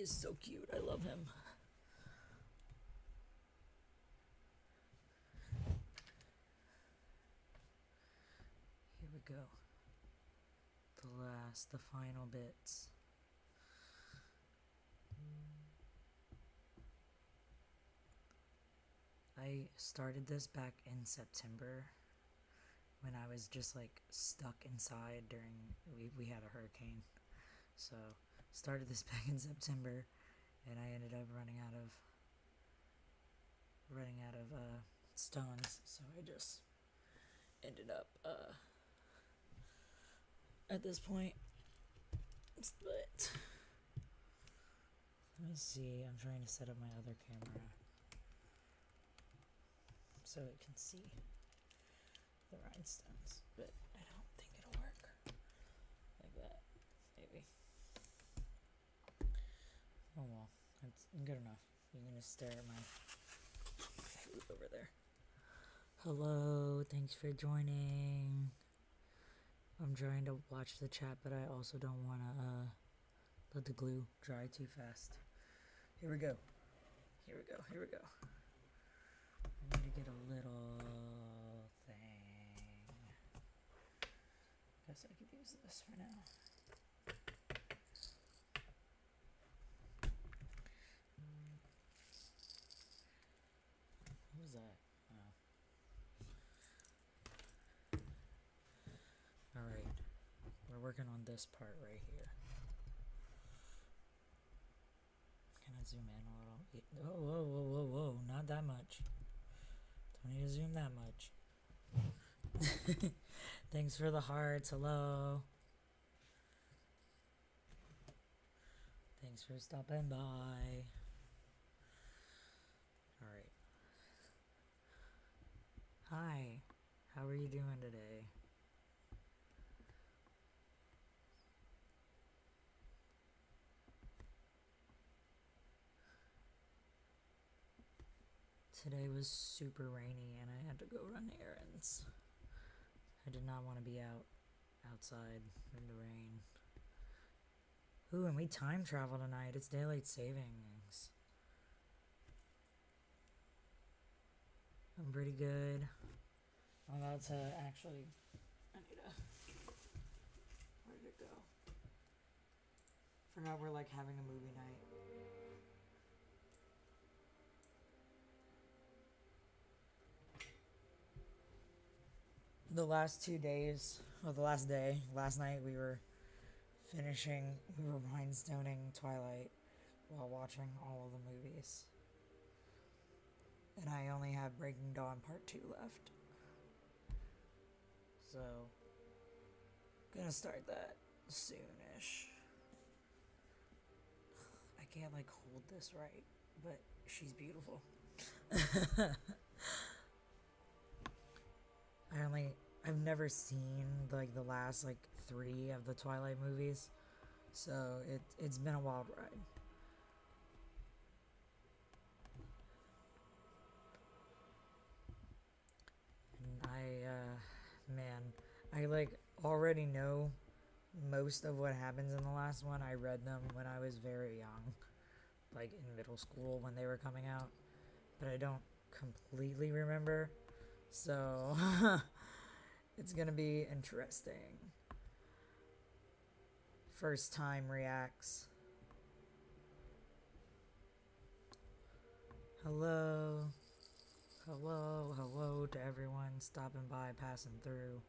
He's so cute. I love him. Here we go. The final bits. I started this back in September when I was just like stuck inside during we had a hurricane. So started this back in September, and I ended up running out of stones. So I just ended up at this point. But let me see. I'm trying to set up my other camera so it can see the rhinestones, but I don't think it'll work like that. Maybe. Oh well, that's good enough. You're gonna stare at my food over there. Hello, thanks for joining. I'm trying to watch the chat, but I also don't want to let the glue dry too fast. Here we go. I need to get a little thing. Guess I could use this for now. What was that? Oh. Alright. We're working on this part right here. Can I zoom in a little? Whoa. Not that much. Don't need to zoom that much. Thanks for the hearts. Hello. Thanks for stopping by. Alright. Hi. How are you doing today? Today was super rainy and I had to go run errands. I did not want to be outside in the rain. Ooh, and we time travel tonight. It's daylight savings. I'm pretty good. I'm about to actually. I need to. Where did it go? Forgot we're like having a movie night. The last 2 days, or the last day, last night we were rhinestoning Twilight while watching all of the movies. And I only have Breaking Dawn Part 2 left. So, gonna start that soonish. I can't like hold this right, but she's beautiful. I've never seen like the last like 3 of the Twilight movies, so it's been a wild ride. And I like already know most of what happens in the last one. I read them when I was very young, like in middle school when they were coming out, but I don't completely remember. So it's gonna be interesting. First time reacts. Hello to everyone stopping by, passing through.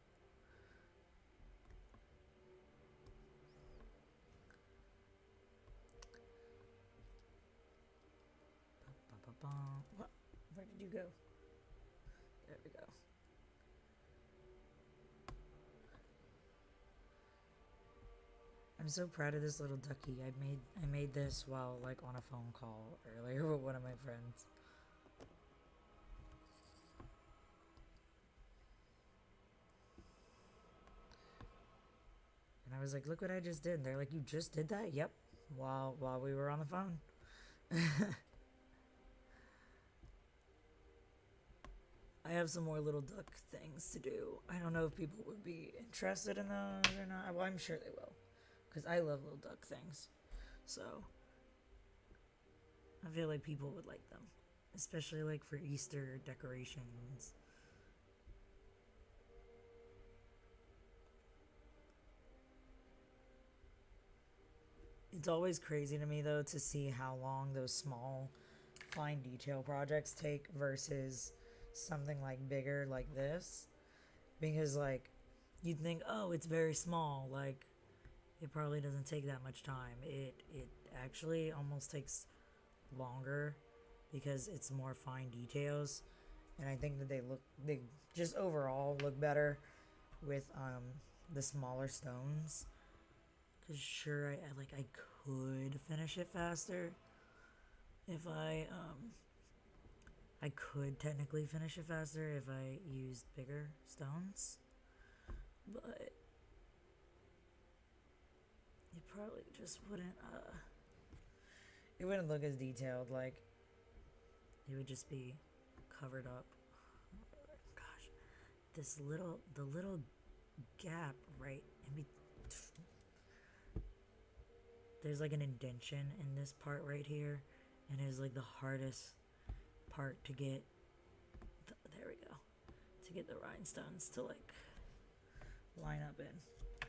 What? Where did you go? There we go. I'm so proud of this little ducky. I made this while like on a phone call earlier with one of my friends. And I was like, look what I just did. And they're like, you just did that? Yep. While we were on the phone. I have some more little duck things to do. I don't know if people would be interested in those or not. Well, I'm sure they will, because I love little duck things. So I feel like people would like them, especially like for Easter decorations. It's always crazy to me though to see how long those small fine detail projects take versus something like bigger like this, because like you'd think, oh, it's very small, like it probably doesn't take that much time. It actually almost takes longer because it's more fine details, and I think that they just overall look better with the smaller stones. Cause sure, I could finish it faster if I could technically finish it faster if I used bigger stones, but it probably just wouldn't it wouldn't look as detailed. Like it would just be covered up. Gosh, the little gap right in between. There's like an indention in this part right here, and it is like the hardest part to get. There we go. To get the rhinestones to like line up in.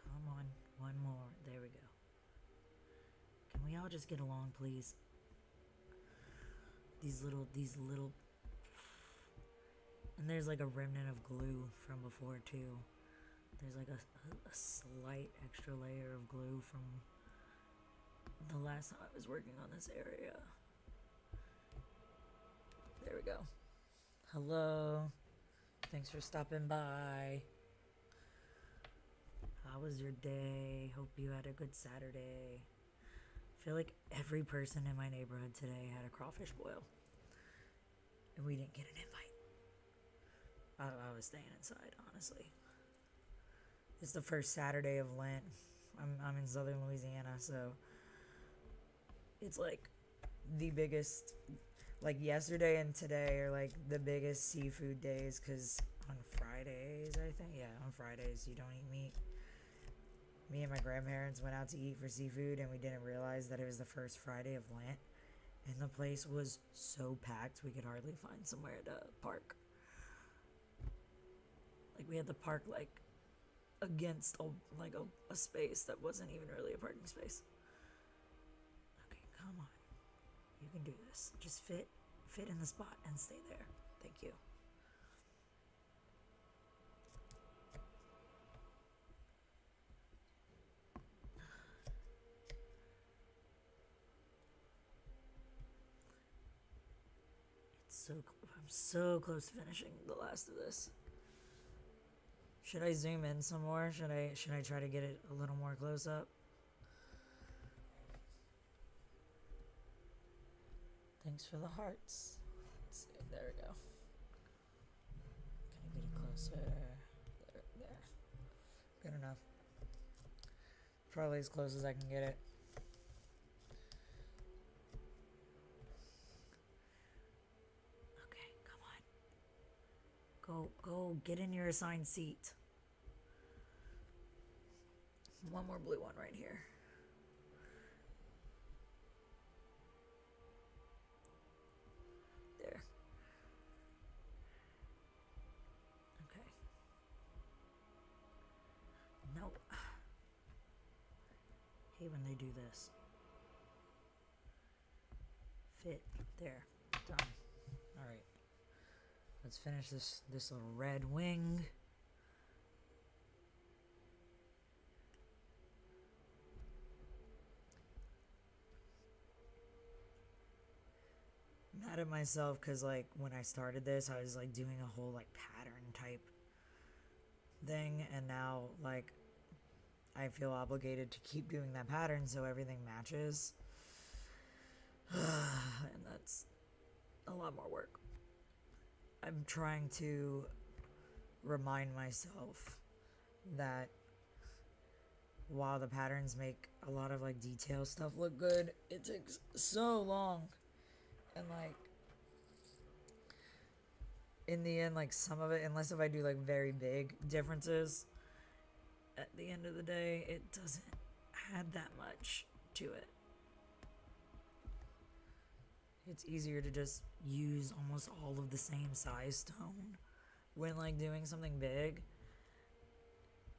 Come on, one more. There we go. Can we all just get along, please? These little, and there's like a remnant of glue from before too. There's like a slight extra layer of glue from the last time I was working on this area. There we go. Hello. Thanks for stopping by. How was your day? Hope you had a good Saturday. I feel like every person in my neighborhood today had a crawfish boil, and we didn't get an invite. I was staying inside, honestly. It's the first Saturday of Lent. I'm in southern Louisiana, so it's like the biggest, like yesterday and today are like the biggest seafood days, because on Fridays, I think, yeah, on Fridays you don't eat meat. Me and my grandparents went out to eat for seafood, and we didn't realize that it was the first Friday of Lent, and the place was so packed we could hardly find somewhere to park. Like we had to park like against a space that wasn't even really a parking space. Okay, come on. You can do this. Just fit in the spot and stay there. Thank you. I'm so close to finishing the last of this. Should I zoom in some more? Should I try to get it a little more close up? Thanks for the hearts. Let's see. There we go. Can I get it closer? There. Good enough. Probably as close as I can get it. Okay, come on. Go, get in your assigned seat. One more blue one right here. There. Okay. No. Hate when they do this. Fit. There. Done. Alright. Let's finish this little red wing. Mad at myself because like when I started this I was like doing a whole like pattern type thing, and now like I feel obligated to keep doing that pattern so everything matches. And that's a lot more work. I'm trying to remind myself that while the patterns make a lot of like detail stuff look good, it takes so long, and like in the end, like some of it, unless if I do like very big differences, at the end of the day it doesn't add that much to it. it's easier to just use almost all of the same size stone when like doing something big,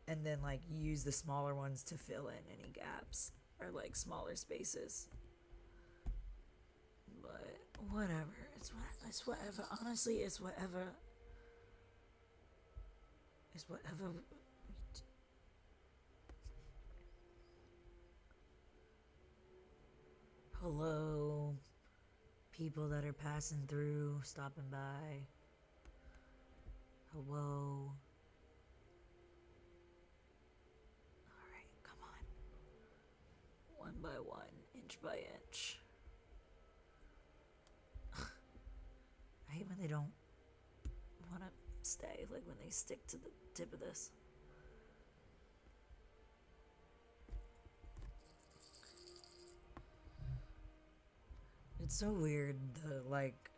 and then like use the smaller ones to fill in any gaps or like smaller spaces. But whatever, it's whatever. Honestly, it's whatever. It's whatever. Hello, people that are passing through, stopping by. Hello. Alright, come on. One by one, inch by inch. I hate when they don't want to stay, like when they stick to the tip of this. It's so weird, like,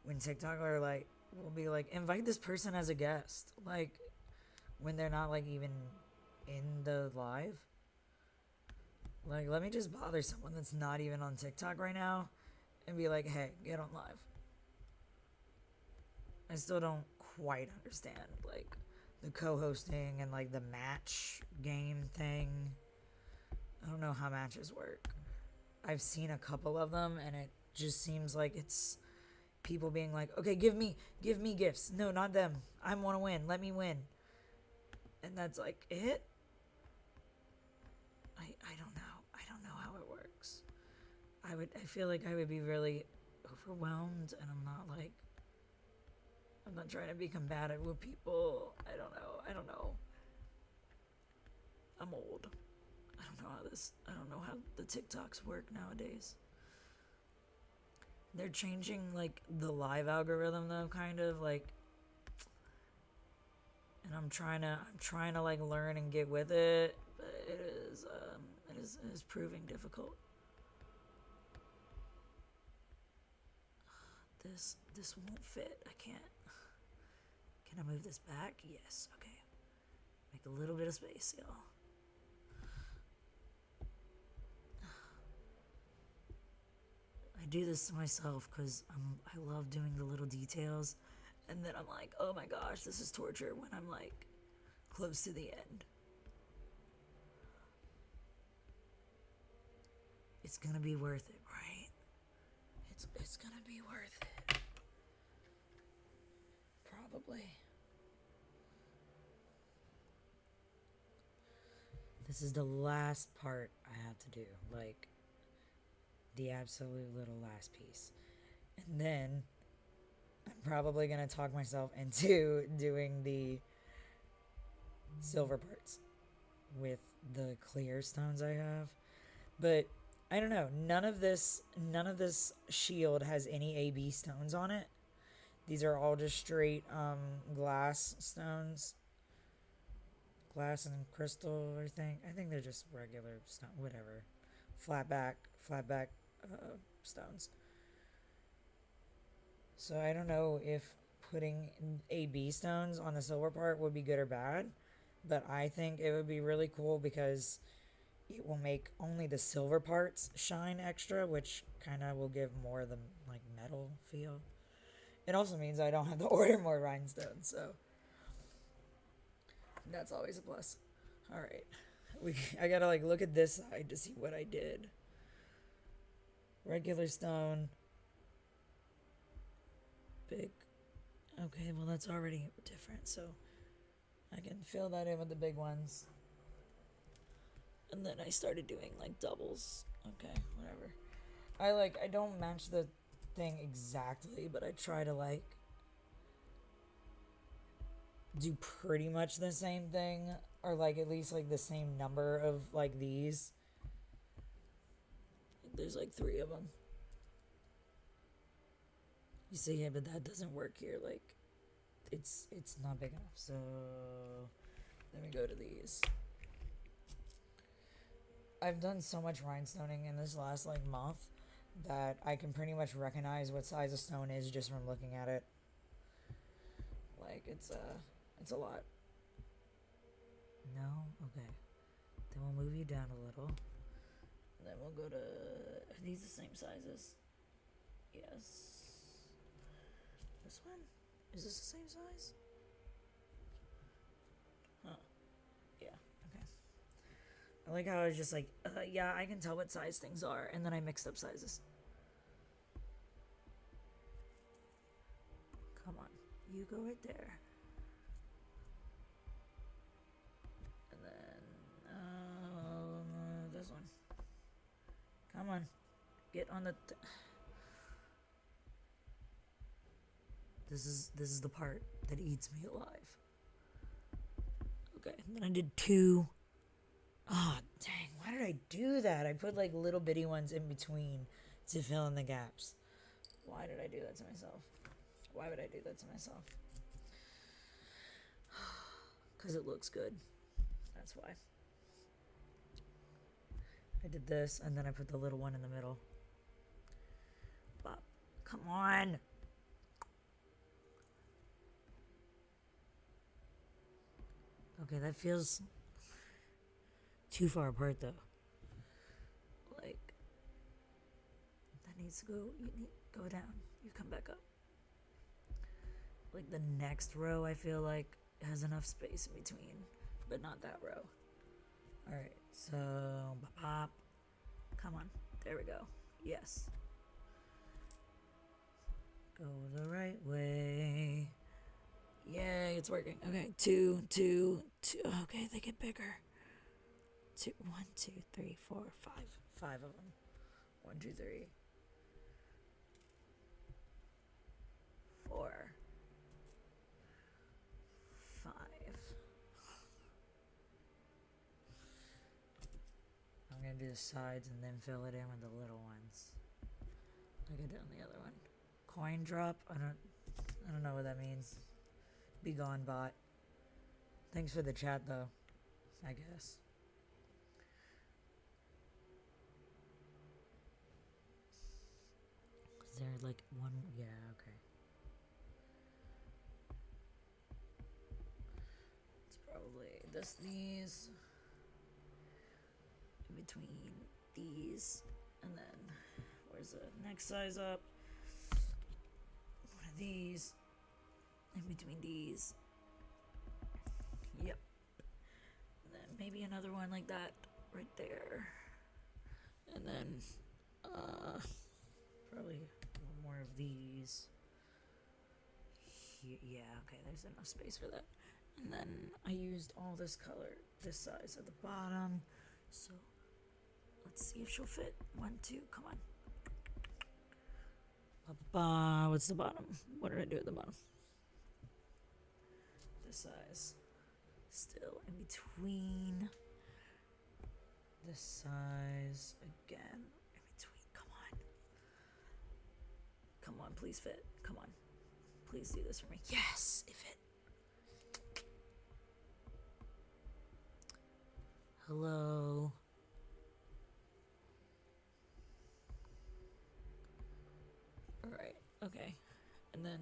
when TikTok are like, will be like, invite this person as a guest. Like, when they're not, like, even in the live. Like, let me just bother someone that's not even on TikTok right now and be like, hey, get on live. I still don't quite understand, like, the co-hosting and, like, the match game thing. I don't know how matches work. I've seen a couple of them, and it just seems like it's people being like, okay, give me gifts. No, not them. I want to win. Let me win. And that's like it. I don't know. I don't know how it works. I feel like I would be really overwhelmed, and I'm not trying to be combative with people. I don't know. I'm old. I don't know how the TikToks work nowadays. They're changing, like, the live algorithm, though, kind of, like, and I'm trying to like learn and get with it, but it is proving difficult. This won't fit. I can't. Can I move this back? Yes. Okay. Make a little bit of space, y'all. I do this to myself because I love doing the little details, and then I'm like, oh my gosh, this is torture when I'm like close to the end. It's gonna be worth it, right? It's gonna be worth it. Probably. This is the last part I have to do, like the absolute little last piece. And then I'm probably going to talk myself into doing the silver parts with the clear stones I have. But I don't know, none of this shield has any AB stones on it. These are all just straight glass stones. Glass and crystal, I think they're just regular stone, whatever. Flatback stones. So I don't know if putting AB stones on the silver part would be good or bad, but I think it would be really cool because it will make only the silver parts shine extra, which kind of will give more of the like metal feel. It also means I don't have to order more rhinestones, so that's always a plus. All right, I gotta like look at this side to see what I did. Regular stone. Big. Okay, well that's already different, so I can fill that in with the big ones. And then I started doing like doubles. Okay, whatever. I don't match the thing exactly, but I try to like do pretty much the same thing, or like at least like the same number of like these. There's like 3 of them. You see, yeah, but that doesn't work here. Like, it's not big enough. So let me go to these. I've done so much rhinestoning in this last like month that I can pretty much recognize what size a stone is just from looking at it. Like it's a lot. No? Okay. Then we'll move you down a little. Then we'll go to, are these the same sizes? Yes. This one? Is this the same size? Huh. Yeah, okay. I like how I was just like, yeah, I can tell what size things are, and then I mixed up sizes. Come on. You go right there. And then, this one. Come on. Get on the... This is the part that eats me alive. Okay, and then I did 2. Ah, oh, dang, why did I do that? I put like little bitty ones in between to fill in the gaps. Why did I do that to myself? Why would I do that to myself? Because it looks good. That's why. I did this, and then I put the little one in the middle. Bop. Come on! Okay, that feels too far apart, though. Like, that needs to go, you need go down. You come back up. Like, the next row, I feel like, has enough space in between, but not that row. Alright, so, pop. Come on. There we go. Yes. Go the right way. Yay, it's working. Okay, 2, 2, 2. Okay, they get bigger. 2, 1, 2, 3, 4, 5. 5 of them. 1, 2, 3. 4. 5. I'm gonna do the sides and then fill it in with the little ones. Like I did on the other one. Coin drop. I don't know what that means. Be gone, bot. Thanks for the chat, though. I guess. Is there like one? Yeah, okay. It's probably these. In between these. And then, where's the next size up? One of these. In between these. Yep. And then maybe another one like that right there. And then probably one more of these. Yeah, okay, there's enough space for that. And then I used all this color, this size at the bottom. So let's see if she'll fit. 1, 2, come on. What's the bottom? What did I do at the bottom? This size. Still in between. This size again. In between. Come on. Come on, please fit. Come on. Please do this for me. Yes, it fit. Hello. Alright, okay. And then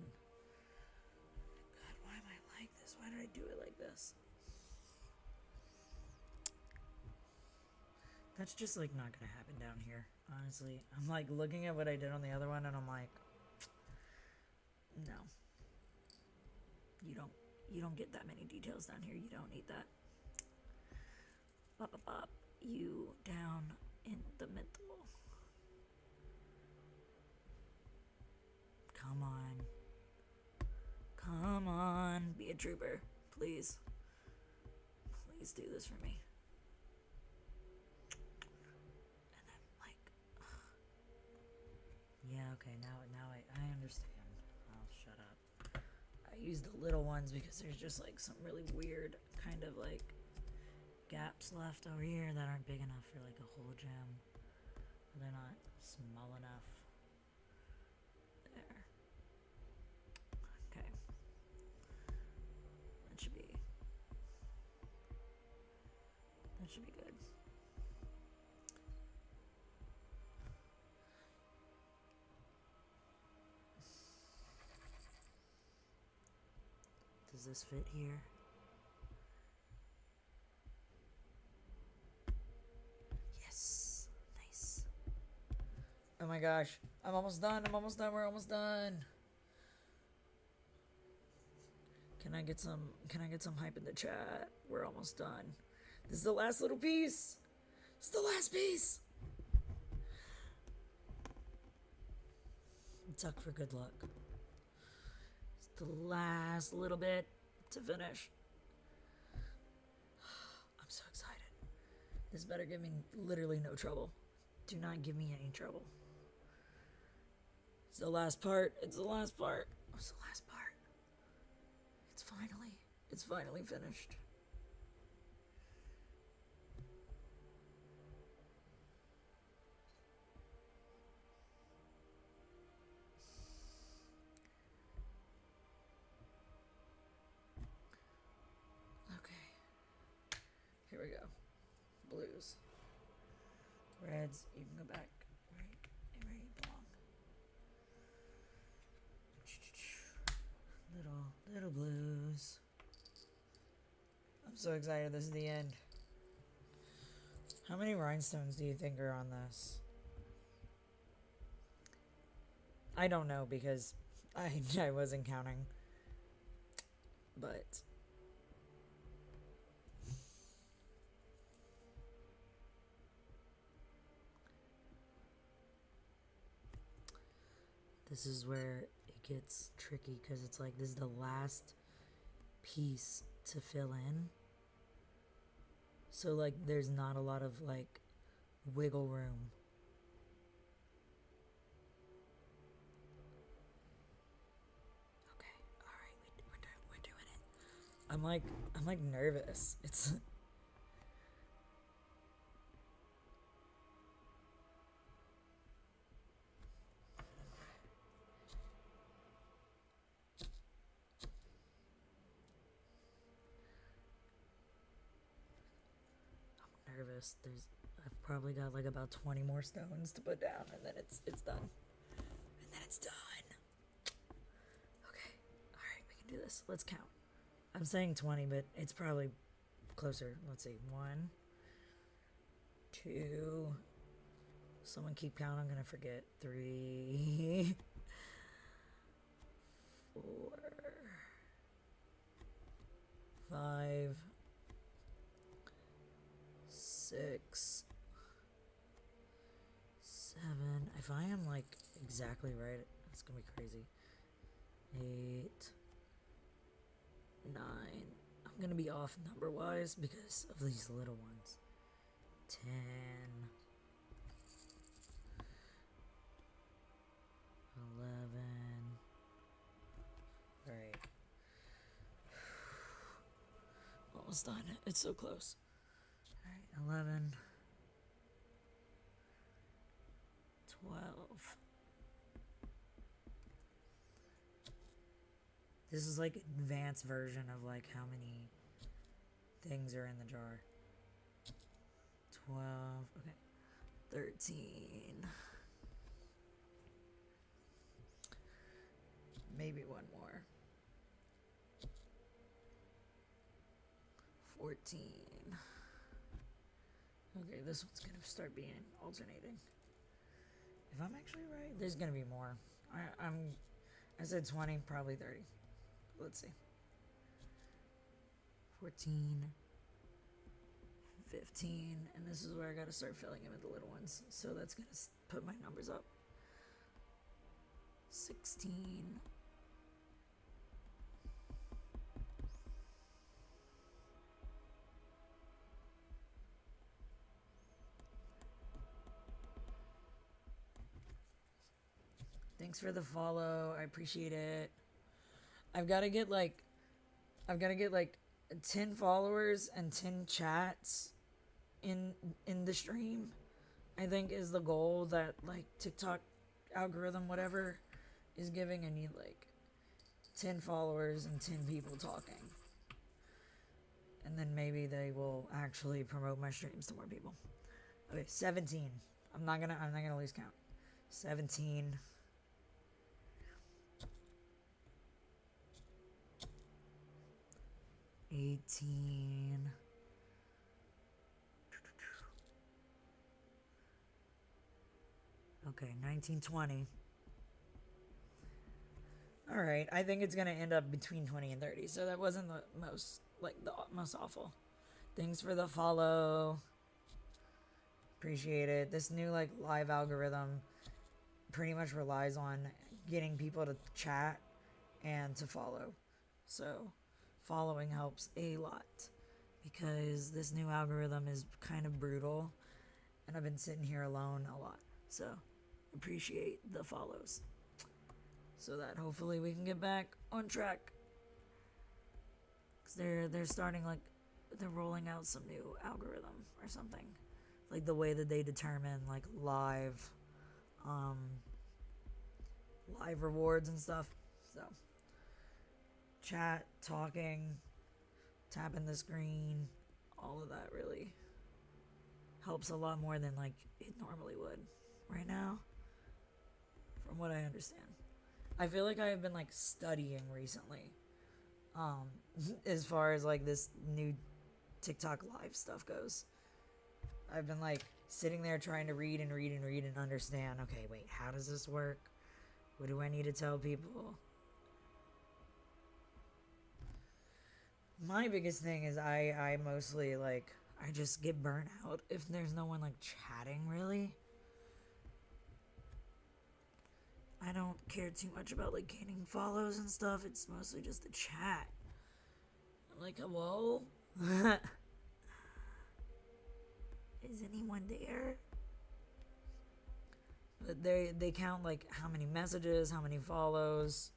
God, why am I like this? Why did I do it like this? That's just like not gonna happen down here, honestly. I'm like looking at what I did on the other one and I'm like, no. You don't get that many details down here. You don't need that. Bop, bop, bop. You down in the middle. Come on. Come on. Be a trooper. Please. Please do this for me. And then like yeah, okay, now I understand. I'll shut up. I use the little ones because there's just like some really weird kind of like gaps left over here that aren't big enough for like a whole gem. They're not small enough. There. Okay. That should be good. Does this fit here? Yes. Nice. Oh my gosh. I'm almost done. We're almost done. Can I get some hype in the chat? We're almost done. This is the last little piece. It's the last piece. Tuck for good luck. It's the last little bit to finish. I'm so excited. This better give me literally no trouble. Do not give me any trouble. It's the last part. It's the last part. It's the last part. It's finally finished. Okay. Here we go. Blues. Reds, you can go back. Right where you belong. Little blues. I'm so excited. This is the end. How many rhinestones do you think are on this? I don't know because I wasn't counting. But this is where it gets tricky because it's like this is the last piece to fill in. So like there's not a lot of like wiggle room. Okay, alright, we're doing it. I'm like nervous. It's nervous. I've probably got like about 20 more stones to put down and then it's done. And then it's done. Okay. Alright, we can do this. Let's count. I'm saying 20, but it's probably closer. Let's see. 1, 2. Someone keep counting. I'm gonna forget. 3, 4, 5, 6, 7. If I am like exactly right, it's gonna be crazy. 8, 9. I'm gonna be off number wise because of these little ones. 10. 11. Alright. Almost done. It's so close. Alright, 11. 12. This is like advanced version of like how many things are in the jar. 12. Okay. 13. Maybe one more. 14. Okay, this one's gonna start being alternating. If I'm actually right, there's gonna be more. I said 20, probably 30. Let's see. 14, 15, and this is where I gotta start filling in with the little ones. So that's gonna put my numbers up. 16. 'Thanks for the follow. I appreciate it. I've got to get like 10 followers and 10 chats in the stream. I think is the goal that like TikTok algorithm whatever is giving. I need like 10 followers and 10 people talking. And then maybe they will actually promote my streams to more people. Okay, 17. I'm not gonna lose count. 17. 18. Okay, 1920. All right, I think it's gonna end up between 20 and 30. So that wasn't the most most awful. Thanks for the follow. Appreciate it. This new live algorithm pretty much relies on getting people to chat and to follow. So following helps a lot because this new algorithm is kind of brutal and I've been sitting here alone a lot. So appreciate the follows so that hopefully we can get back on track. Cause they're starting they're rolling out some new algorithm or something, like the way that they determine live rewards and stuff. So chat, talking, tapping the screen, all of that really helps a lot more than it normally would right now, from what I understand. I feel like I have been studying recently, as far as this new TikTok live stuff goes. I've been sitting there trying to read and understand, okay, wait, how does this work? What do I need to tell people? My biggest thing is I mostly I just get burnt out if there's no one chatting really. I don't care too much about gaining follows and stuff. It's mostly just the chat. I'm like, hello? Is anyone there? But they count how many messages, how many follows,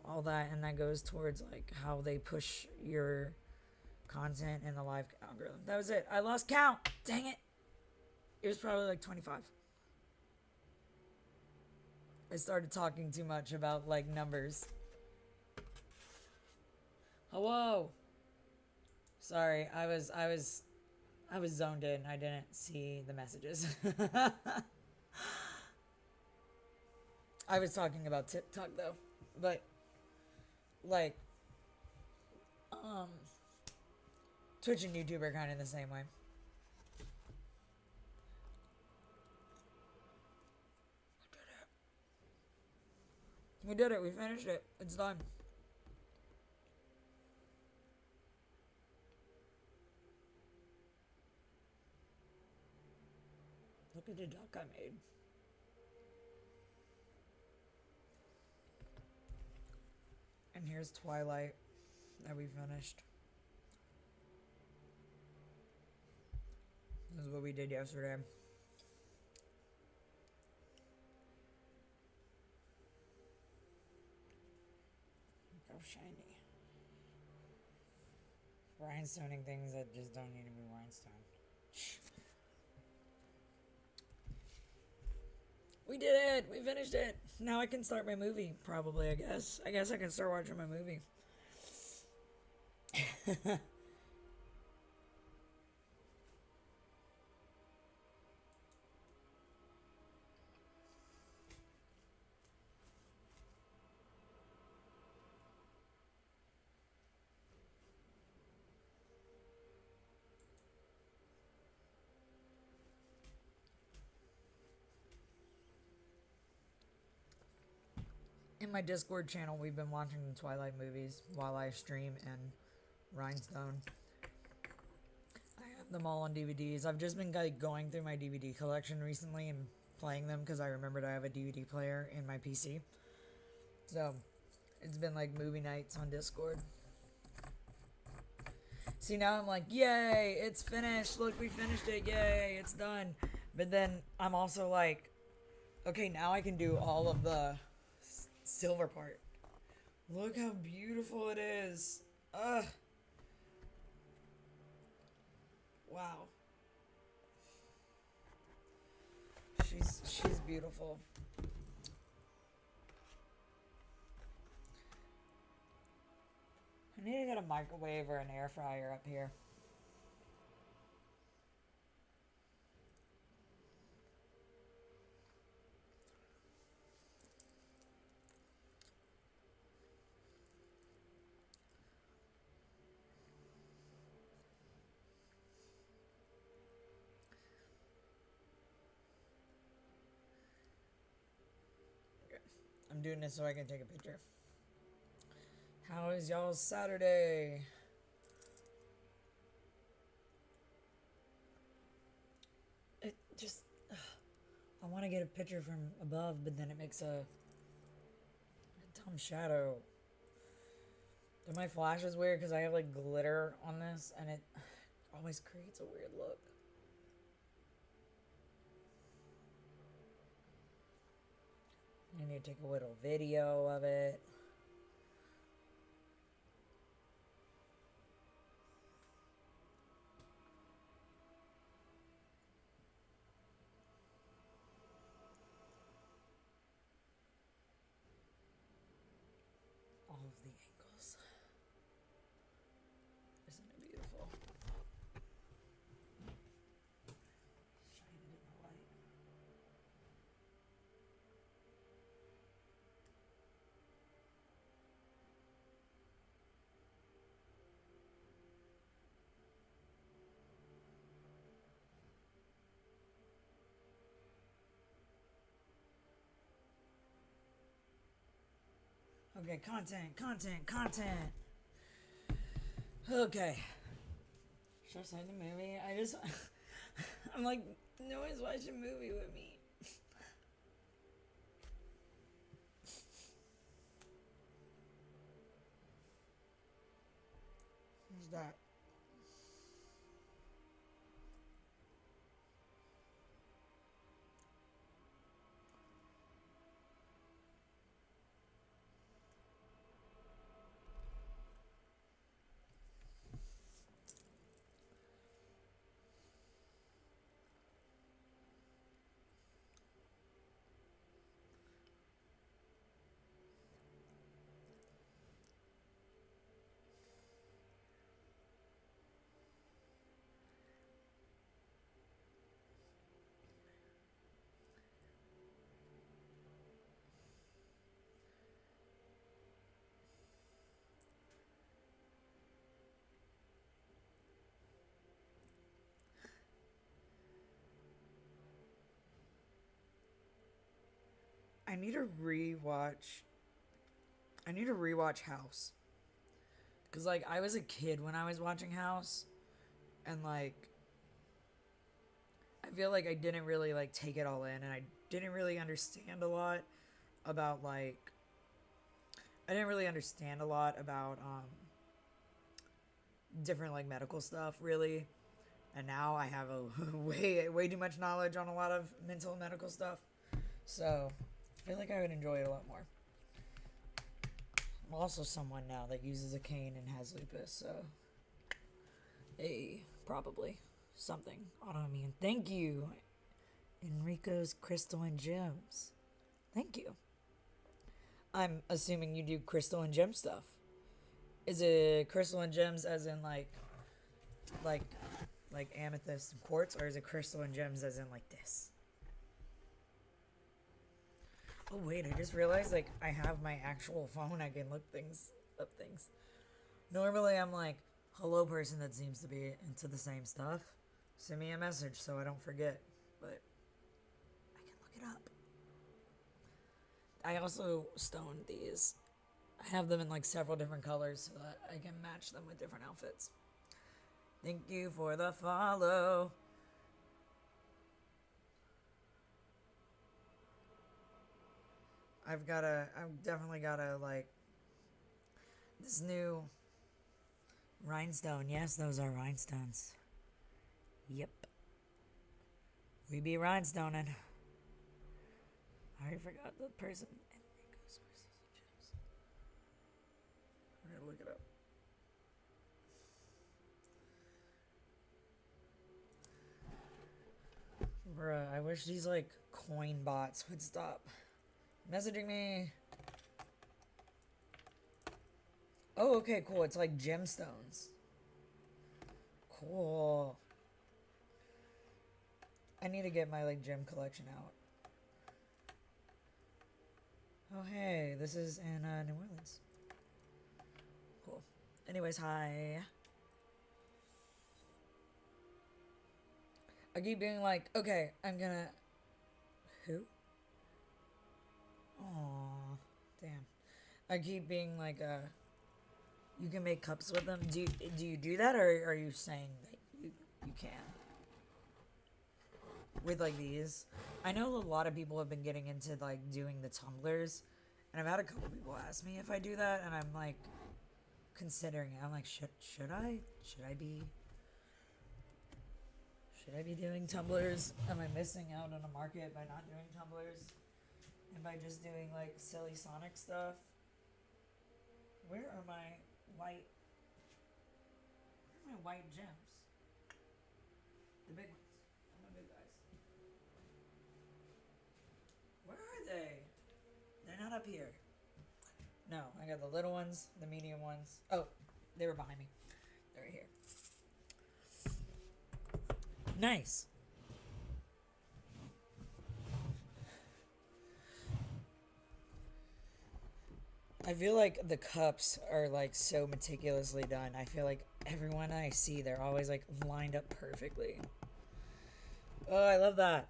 all that, and that goes towards how they push your content in the live algorithm. That was it. I lost count. Dang it. It was probably 25. I started talking too much about numbers. Hello. Sorry, I was zoned in. I didn't see the messages. I was talking about TikTok though, but Twitch and YouTube are kind of the same way. We did it. We finished it. It's done. Look at the duck I made. And here's Twilight that we finished. This is what we did yesterday. Look how shiny. Rhinestoning things that just don't need to be rhinestone. We did it! We finished it! Now I can start my movie, probably, I guess. I guess I can start watching my movie. In my Discord channel, we've been watching the Twilight movies while I stream and Rhinestone. I have them all on DVDs. I've just been going through my DVD collection recently and playing them because I remembered I have a DVD player in my PC. So, it's been movie nights on Discord. See, now I'm like, yay, it's finished. Look, we finished it. Yay, it's done. But then I'm also like, okay, now I can do all of the silver part. Look how beautiful it is. Ugh. Wow. She's beautiful. I need to get a microwave or an air fryer up here. I'm doing this so I can take a picture. How is y'all's Saturday? It just... I want to get a picture from above, but then it makes a dumb shadow. Do my flashes weird because I have like glitter on this and it always creates a weird look. I need to take a little video of it. All of the angles. Isn't it beautiful? Shine it in the light. Okay, content. Okay. Should I start the movie? I'm like, no one's watching a movie with me. Who's that? I need to rewatch House. Cause like I was a kid when I was watching House, and like I feel like I didn't really like take it all in, and I didn't really understand a lot about like I didn't really understand a lot about different like medical stuff really, and now I have a way too much knowledge on a lot of mental and medical stuff, so I feel like I would enjoy it a lot more. I'm also someone now that uses a cane and has lupus, so probably something autoimmune. Thank you, Enrico's Crystal and Gems. Thank you. I'm assuming you do crystal and gem stuff. Is it crystal and gems as in like amethyst and quartz, or is it crystal and gems as in like this? Oh wait, I just realized like I have my actual phone. I can look up things. Normally I'm like, hello person that seems to be into the same stuff. Send me a message so I don't forget. But I can look it up. I also stoned these. I have them in like several different colors so that I can match them with different outfits. Thank you for the follow. I've definitely gotta like this new rhinestone. Yes, those are rhinestones. Yep. We be rhinestoning. I already forgot the person. I'm gonna look it up. Bruh, I wish these like coin bots would stop messaging me. Oh, okay, cool. It's like gemstones. Cool. I need to get my like gem collection out. Oh, hey, this is in New Orleans. Cool. Anyways, hi. I keep being like, okay, I'm gonna... Who? Aww. I keep being like, you can make cups with them. Do you do that, or are you saying that you can? With like these, I know a lot of people have been getting into like doing the tumblers, and I've had a couple people ask me if I do that, and I'm like considering it. I'm like, should I? Should I be doing tumblers? Am I missing out on a market by not doing tumblers? And by just doing like silly Sonic stuff? Where are my white gems? The big ones. My big guys. Where are they? They're not up here. No, I got the little ones, the medium ones. Oh, they were behind me. They're right here. Nice. I feel like the cups are like so meticulously done. I feel like everyone I see, they're always like lined up perfectly. Oh, I love that.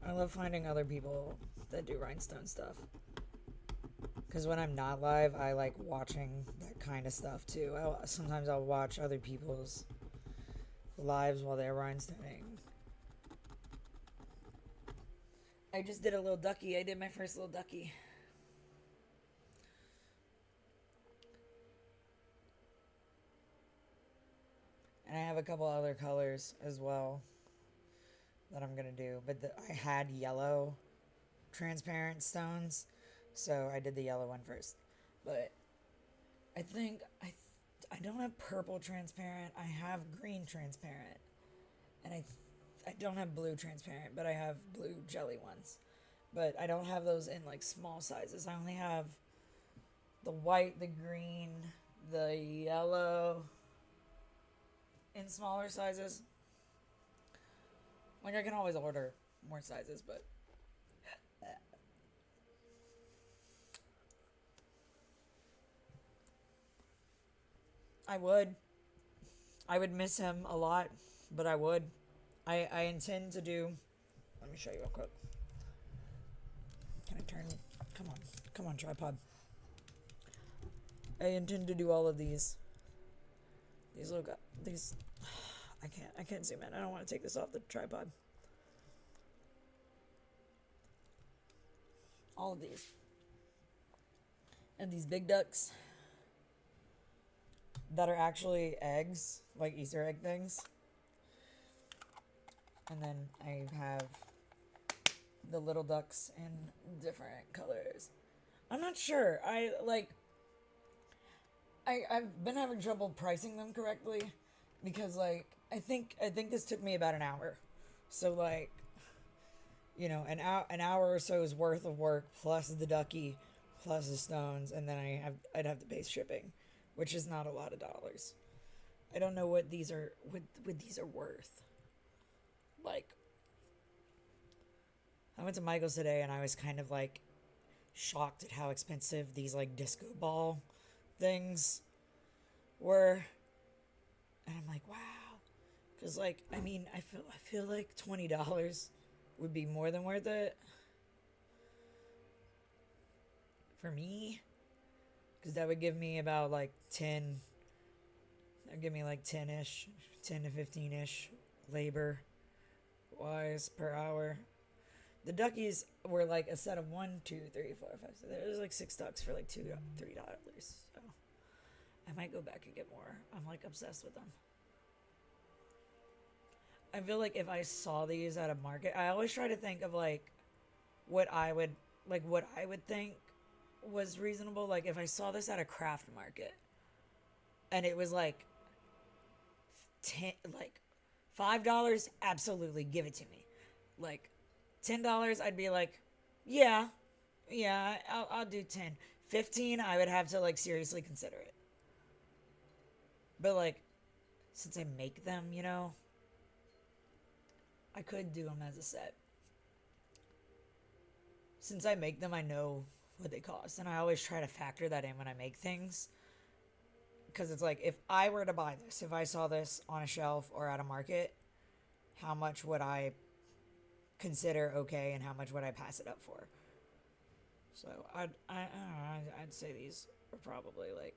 I love finding other people that do rhinestone stuff. Because when I'm not live, I like watching that kind of stuff too. Sometimes I'll watch other people's lives while they're rhinestoning. I just did a little ducky. I did my first little ducky. And I have a couple other colors as well that I'm going to do. But I had yellow transparent stones, so I did the yellow one first. But I think I don't have purple transparent. I have green transparent. And I don't have blue transparent, but I have blue jelly ones. But I don't have those in like small sizes. I only have the white, the green, the yellow in smaller sizes. Like I can always order more sizes, but I would miss him a lot, but I would. I intend to do. Let me show you real quick. Can I turn? Come on, tripod. I intend to do all of these. These little guys. These. I can't zoom in. I don't want to take this off the tripod. All of these. And these big ducks that are actually eggs, like Easter egg things. And then I have the little ducks in different colors. I'm not sure. I've been having trouble pricing them correctly because like I think this took me about an hour. So like, you know, an hour or so's worth of work plus the ducky plus the stones, and then I'd have to pay shipping, which is not a lot of dollars. I don't know what these are worth. Like, I went to Michael's today and I was kind of like shocked at how expensive these like disco ball things were. And I'm like, wow. Cause like, I mean, I feel like $20 would be more than worth it for me. Cause that would give me about like 10, that'd give me like 10-ish, 10 to 15-ish labor wise per hour. The duckies were like a set of 1, 2, 3, 4, 5. So there was like 6 ducks for like $2, $3. So I might go back and get more. I'm like obsessed with them. I feel like if I saw these at a market, I always try to think of like what I would think was reasonable. Like if I saw this at a craft market and it was like $5, absolutely give it to me. Like $10, I'd be like, yeah, I'll do 10. 15, I would have to like seriously consider it. But like, since I make them, you know, I could do them as a set. Since I make them, I know what they cost, and I always try to factor that in when I make things. Because it's like, if I were to buy this, if I saw this on a shelf or at a market, how much would I consider okay, and how much would I pass it up for? So I'd say these are probably like,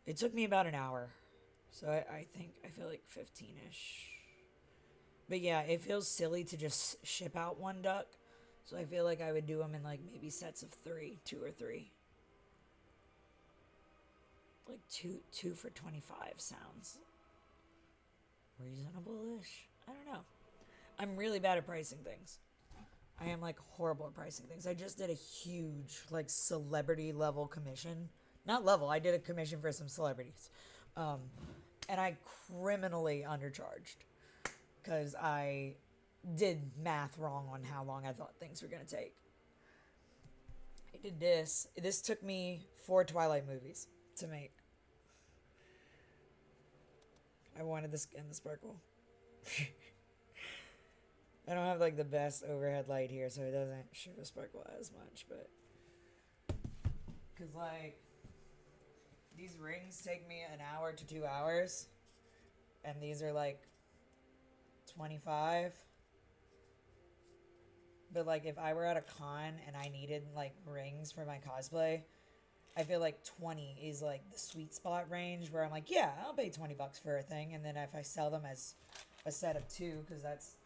it took me about an hour, so I feel like 15ish. But yeah, it feels silly to just ship out one duck, so I feel like I would do them in like maybe sets of three, two or three. Like two for 25 sounds reasonable-ish. I don't know. I'm really bad at pricing things. I am like horrible at pricing things. I just did a huge like celebrity level commission. Not level. I did a commission for some celebrities, and I criminally undercharged because I did math wrong on how long I thought things were gonna take. I did this. This took me 4 Twilight movies to make. I wanted the skin to sparkle. I don't have like the best overhead light here, so it doesn't show the sparkle as much, but because like these rings take me an hour to 2 hours, and these are like 25. But like if I were at a con and I needed like rings for my cosplay, I feel like 20 is like the sweet spot range where I'm like, yeah, I'll pay $20 for a thing, and then if I sell them as a set of 2, because that's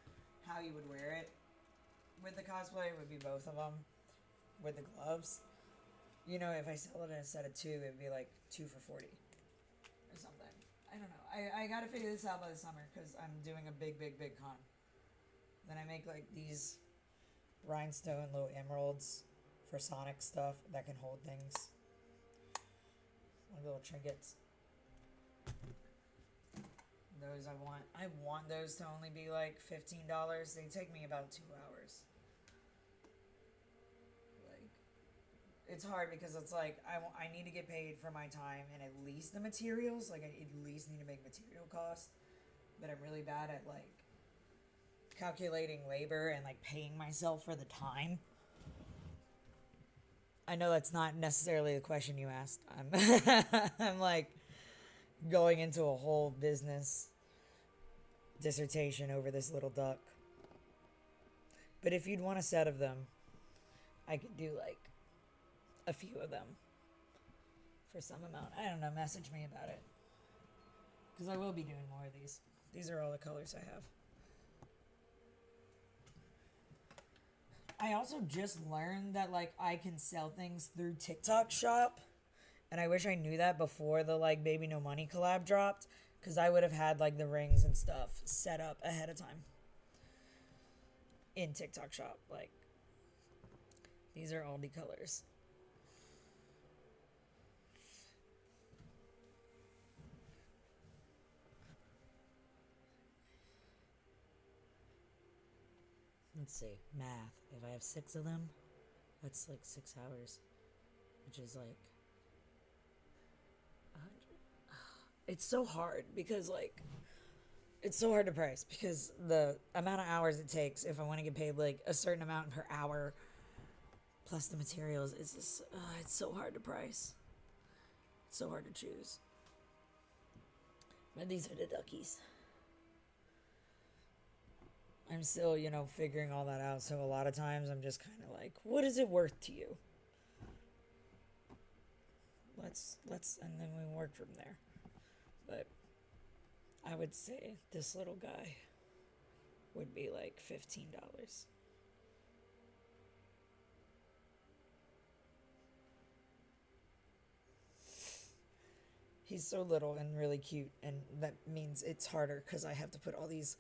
how you would wear it with the cosplay, it would be both of them with the gloves. You know, if I sell it in a set of 2, it'd be like 2 for 40 or something. I don't know. I gotta figure this out by the summer because I'm doing a big con. Then I make like these rhinestone little emeralds for Sonic stuff that can hold things. Like little trinkets. Those I want those to only be like $15. They take me about 2 hours. Like, it's hard because it's like I need to get paid for my time and at least the materials. Like, I at least need to make material cost. But I'm really bad at like calculating labor and like paying myself for the time. I know that's not necessarily the question you asked. I'm like going into a whole business dissertation over this little duck. But if you'd want a set of them, I could do like a few of them for some amount. I don't know, message me about it. Because I will be doing more of these. These are all the colors I have. I also just learned that like I can sell things through TikTok Shop, and I wish I knew that before the like Baby No Money collab dropped, because I would have had like the rings and stuff set up ahead of time in TikTok Shop. Like, these are Aldi colors. Let's see, math. If I have 6 of them, that's like 6 hours, which is like 100. It's so hard because like it's so hard to price because the amount of hours it takes if I want to get paid like a certain amount per hour plus the materials is just it's so hard to price. It's so hard to choose. But these are the duckies. I'm still, figuring all that out. So a lot of times I'm just kind of like, what is it worth to you? Let's, and then we work from there. But I would say this little guy would be like $15. He's so little and really cute, and that means it's harder because I have to put all these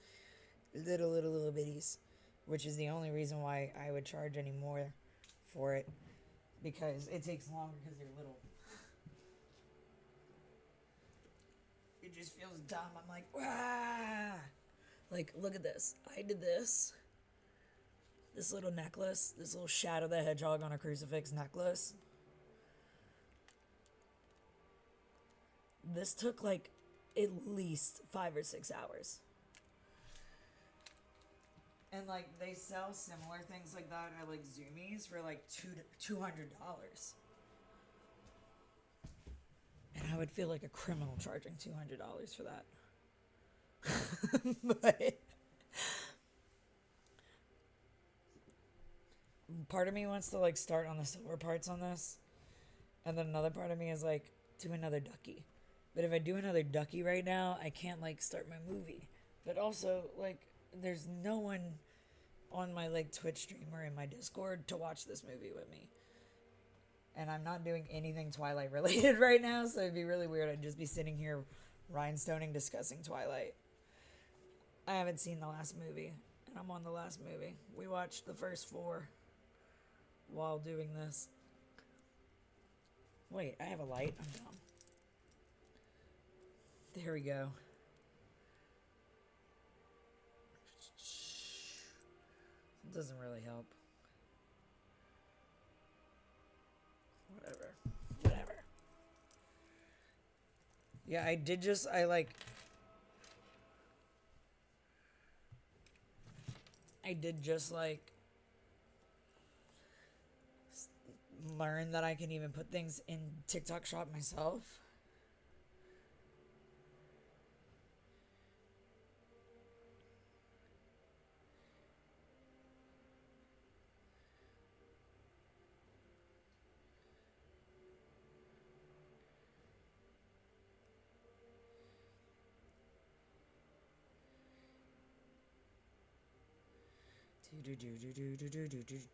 little bitties, which is the only reason why I would charge any more for it, because it takes longer because they're little. It just feels dumb. I'm like, ah! Like, look at this. I did this little necklace, this little Shadow the Hedgehog on a crucifix necklace. This took like at least 5 or 6 hours. And like they sell similar things like that at like Zoomies for like $200. And I would feel like a criminal charging $200 for that. But part of me wants to like start on the silver parts on this, and then another part of me is like, do another ducky. But if I do another ducky right now, I can't like start my movie. But also, like, there's no one on my like Twitch stream or in my Discord to watch this movie with me. And I'm not doing anything Twilight related right now, so it'd be really weird. I'd just be sitting here rhinestoning discussing Twilight. I haven't seen the last movie, and I'm on the last movie. We watched the first 4 while doing this. Wait, I have a light? I'm dumb. There we go. It doesn't really help. Whatever. Yeah, I did just, I did just learn that I can even put things in TikTok Shop myself.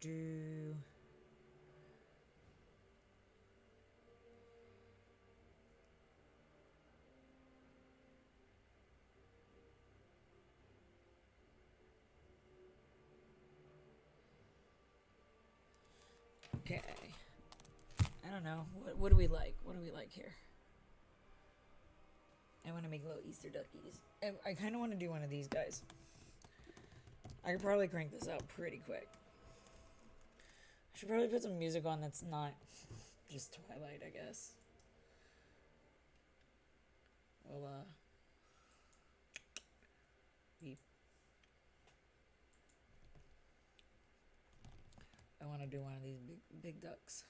Do. Okay. I don't know. What do we like? What do we like here? I want to make little Easter duckies. I kind of want to do one of these guys. I could probably crank this out pretty quick. I should probably put some music on that's not just Twilight, I guess. Well, beep. I want to do one of these big ducks.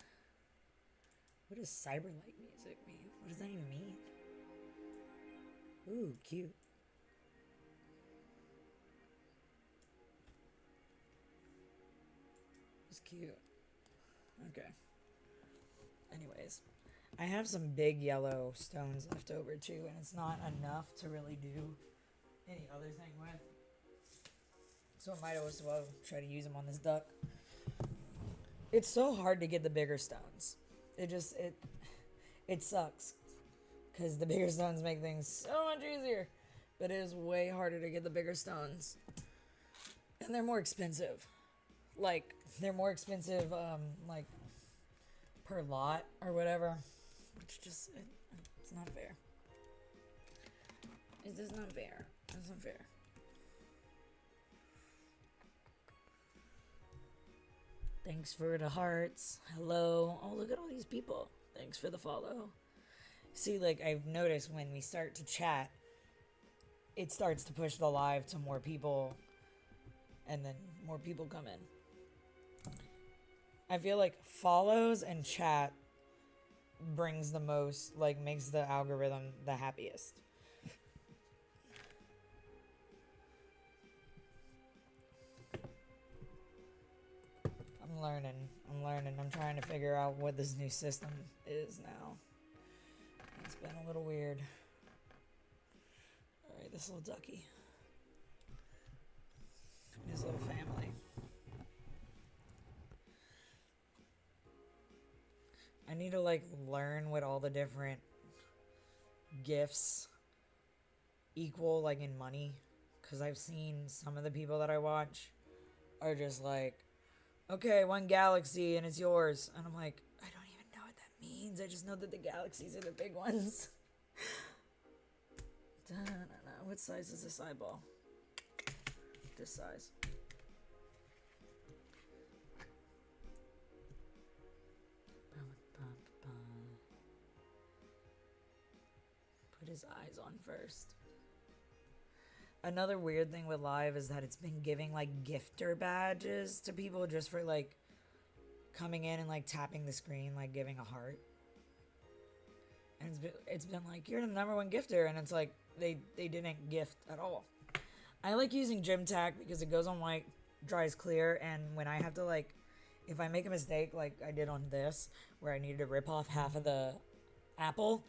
What does cyberlight music mean? What does that even mean? Ooh, cute. It's cute. Okay. Anyways, I have some big yellow stones left over too, and it's not enough to really do any other thing with. So I might as well try to use them on this duck. It's so hard to get the bigger stones. It sucks. Because the bigger stones make things so much easier. But it is way harder to get the bigger stones. And they're more expensive. Like, they're more expensive, like, per lot or whatever. Which just, it's not fair. It's just not fair. It's not fair. Thanks for the hearts. Hello. Oh, look at all these people. Thanks for the follow. See, like, I've noticed when we start to chat, it starts to push the live to more people, and then more people come in. I feel like follows and chat brings the most, like, makes the algorithm the happiest. I'm learning. I'm trying to figure out what this new system is now. It's been a little weird. Alright, this little ducky. His little family. I need to, like, learn what all the different gifts equal, like, in money. Because I've seen some of the people that I watch are just like, okay, 1 galaxy and it's yours. And I'm like, I don't even know what that means. I just know that the galaxies are the big ones. What size is this eyeball? This size. Put his eyes on first. Another weird thing with live is that it's been giving like gifter badges to people just for like coming in and like tapping the screen, like giving a heart. And it's been like, you're the #1 gifter, and it's like they didn't gift at all. I like using Gym Tack because it goes on white, dries clear, and when I have to like if I make a mistake like I did on this, where I needed to rip off half of the apple,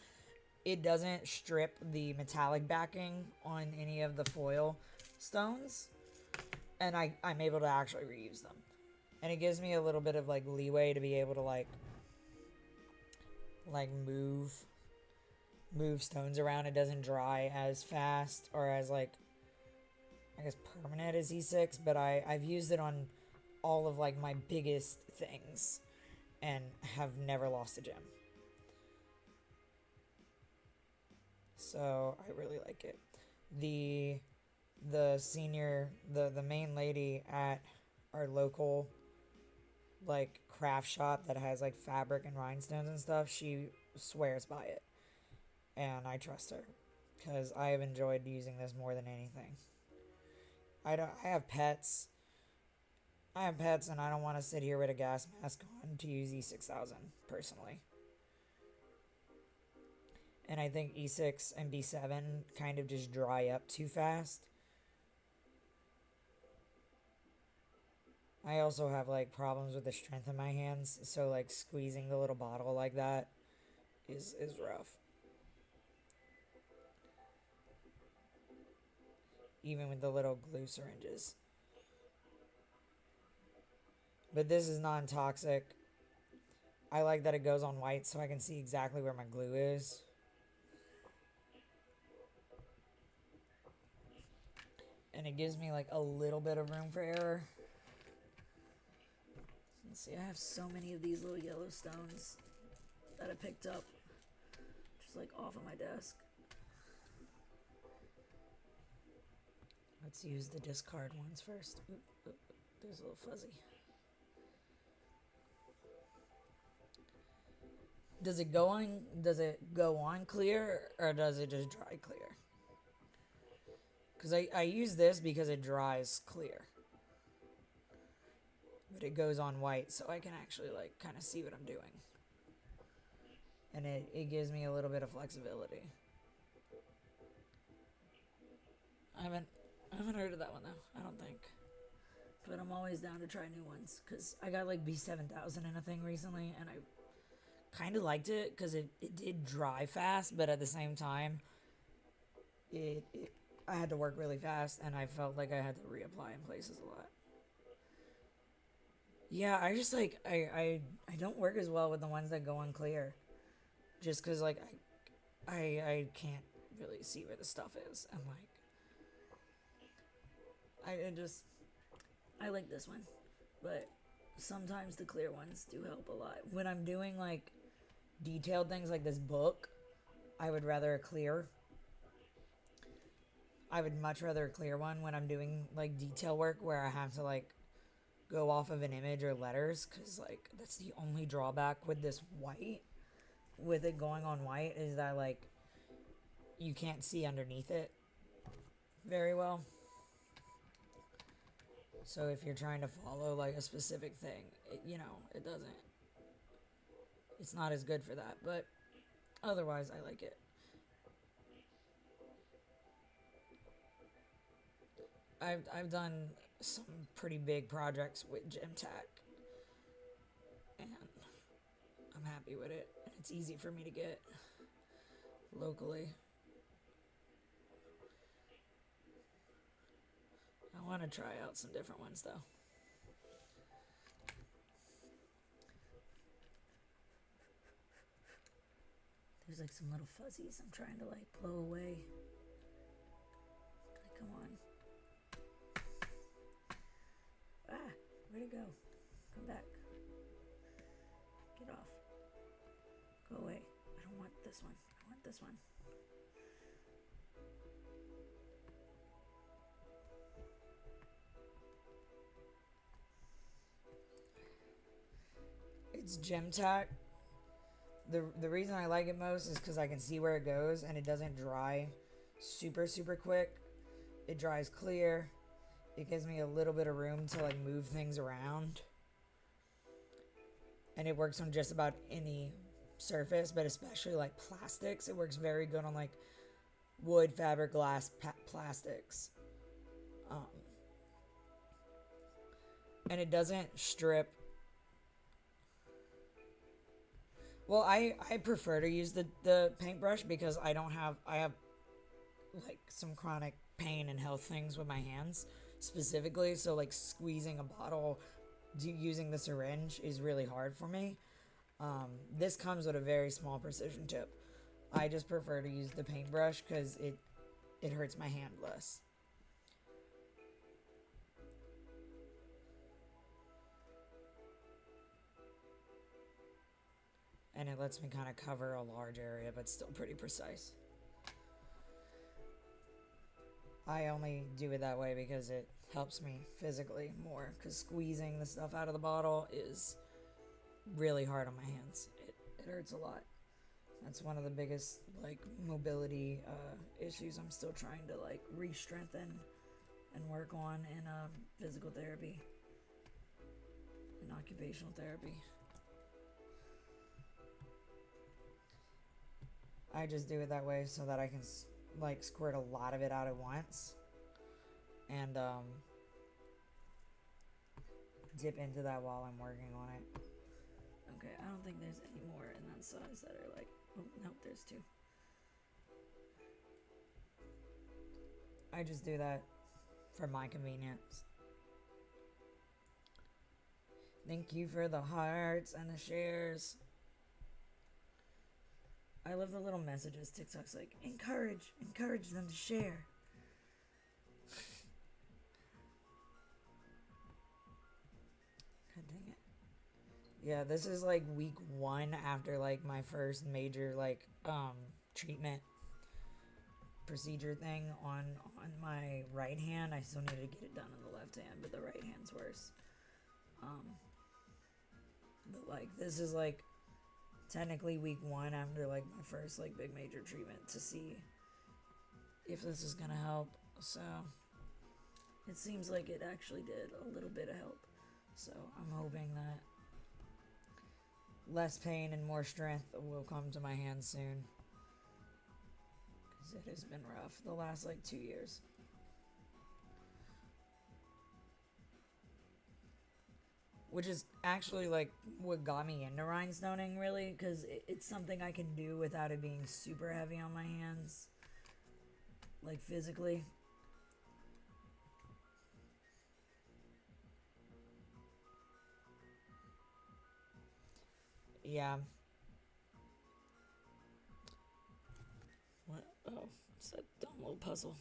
it doesn't strip the metallic backing on any of the foil stones, and I'm able to actually reuse them. And it gives me a little bit of like leeway to be able to like move stones around. It doesn't dry as fast or as like, I guess, permanent as E6, but I've used it on all of like my biggest things and have never lost a gem. So I really like it. The main lady at our local like craft shop that has like fabric and rhinestones and stuff, she swears by it, and I trust her because I have enjoyed using this more than anything. I have pets. And I don't want to sit here with a gas mask on to use E6000 personally. And I think E6 and B7 kind of just dry up too fast. I also have like problems with the strength of my hands, so like squeezing the little bottle like that is rough. Even with the little glue syringes. But this is non-toxic. I like that it goes on white so I can see exactly where my glue is. And it gives me like a little bit of room for error. Let's see, I have so many of these little yellow stones that I picked up just like off of my desk. Let's use the discard ones first. Oop, there's a little fuzzy. Does it go on clear, or does it just dry clear? Because I use this because it dries clear. But it goes on white, so I can actually like kind of see what I'm doing. And it gives me a little bit of flexibility. I haven't heard of that one though, I don't think. But I'm always down to try new ones, because I got like B7000 in a thing recently, and I kind of liked it because it did dry fast, but at the same time, I had to work really fast, and I felt like I had to reapply in places a lot. Yeah, I just like I don't work as well with the ones that go on clear, just because like I can't really see where the stuff is, and like I like this one, but sometimes the clear ones do help a lot. When I'm doing like detailed things like this book, I would rather a clear. I would much rather a clear one when I'm doing like detail work where I have to like go off of an image or letters, because like that's the only drawback with this white, with it going on white, is that like you can't see underneath it very well. So if you're trying to follow like a specific thing, it doesn't. It's not as good for that, but otherwise I like it. I've done some pretty big projects with GemTac, and I'm happy with it. And it's easy for me to get locally. I want to try out some different ones though. There's like some little fuzzies I'm trying to like blow away. Like, come on. Ah, where'd it go? Come back. Get off. Go away. I don't want this one. I want this one. It's GemTac. The reason I like it most is because I can see where it goes, and it doesn't dry super quick. It dries clear. It gives me a little bit of room to like move things around, and it works on just about any surface, but especially like plastics. It works very good on like wood, fabric, glass, plastics, and it doesn't strip Well, I prefer to use the paintbrush because I have like some chronic pain and health things with my hands specifically. So like squeezing a bottle, using the syringe is really hard for me. This comes with a very small precision tip. I just prefer to use the paintbrush because it hurts my hand less. And it lets me kind of cover a large area, but still pretty precise. I only do it that way because it helps me physically more, because squeezing the stuff out of the bottle is really hard on my hands. It hurts a lot. That's one of the biggest like mobility issues I'm still trying to like re-strengthen and work on in physical therapy and occupational therapy. I just do it that way so that I can like squirt a lot of it out at once and dip into that while I'm working on it. Okay, I don't think there's any more in that size that are like, oh, nope, there's two. I just do that for my convenience. Thank you for the hearts and the shares. I love the little messages. TikTok's like, encourage them to share. God dang it. Yeah, this is like week 1 after like my first major like treatment procedure thing on my right hand. I still need to get it done on the left hand, but the right hand's worse. But like this is like technically week 1 after like my first like big major treatment to see if this is gonna help. So it seems like it actually did a little bit of help. So I'm hoping that less pain and more strength will come to my hands soon, because it has been rough the last like 2 years. Which is actually like what got me into rhinestoning, really, because it's something I can do without it being super heavy on my hands, like physically. Yeah. What? Oh, it's that dumb little puzzle.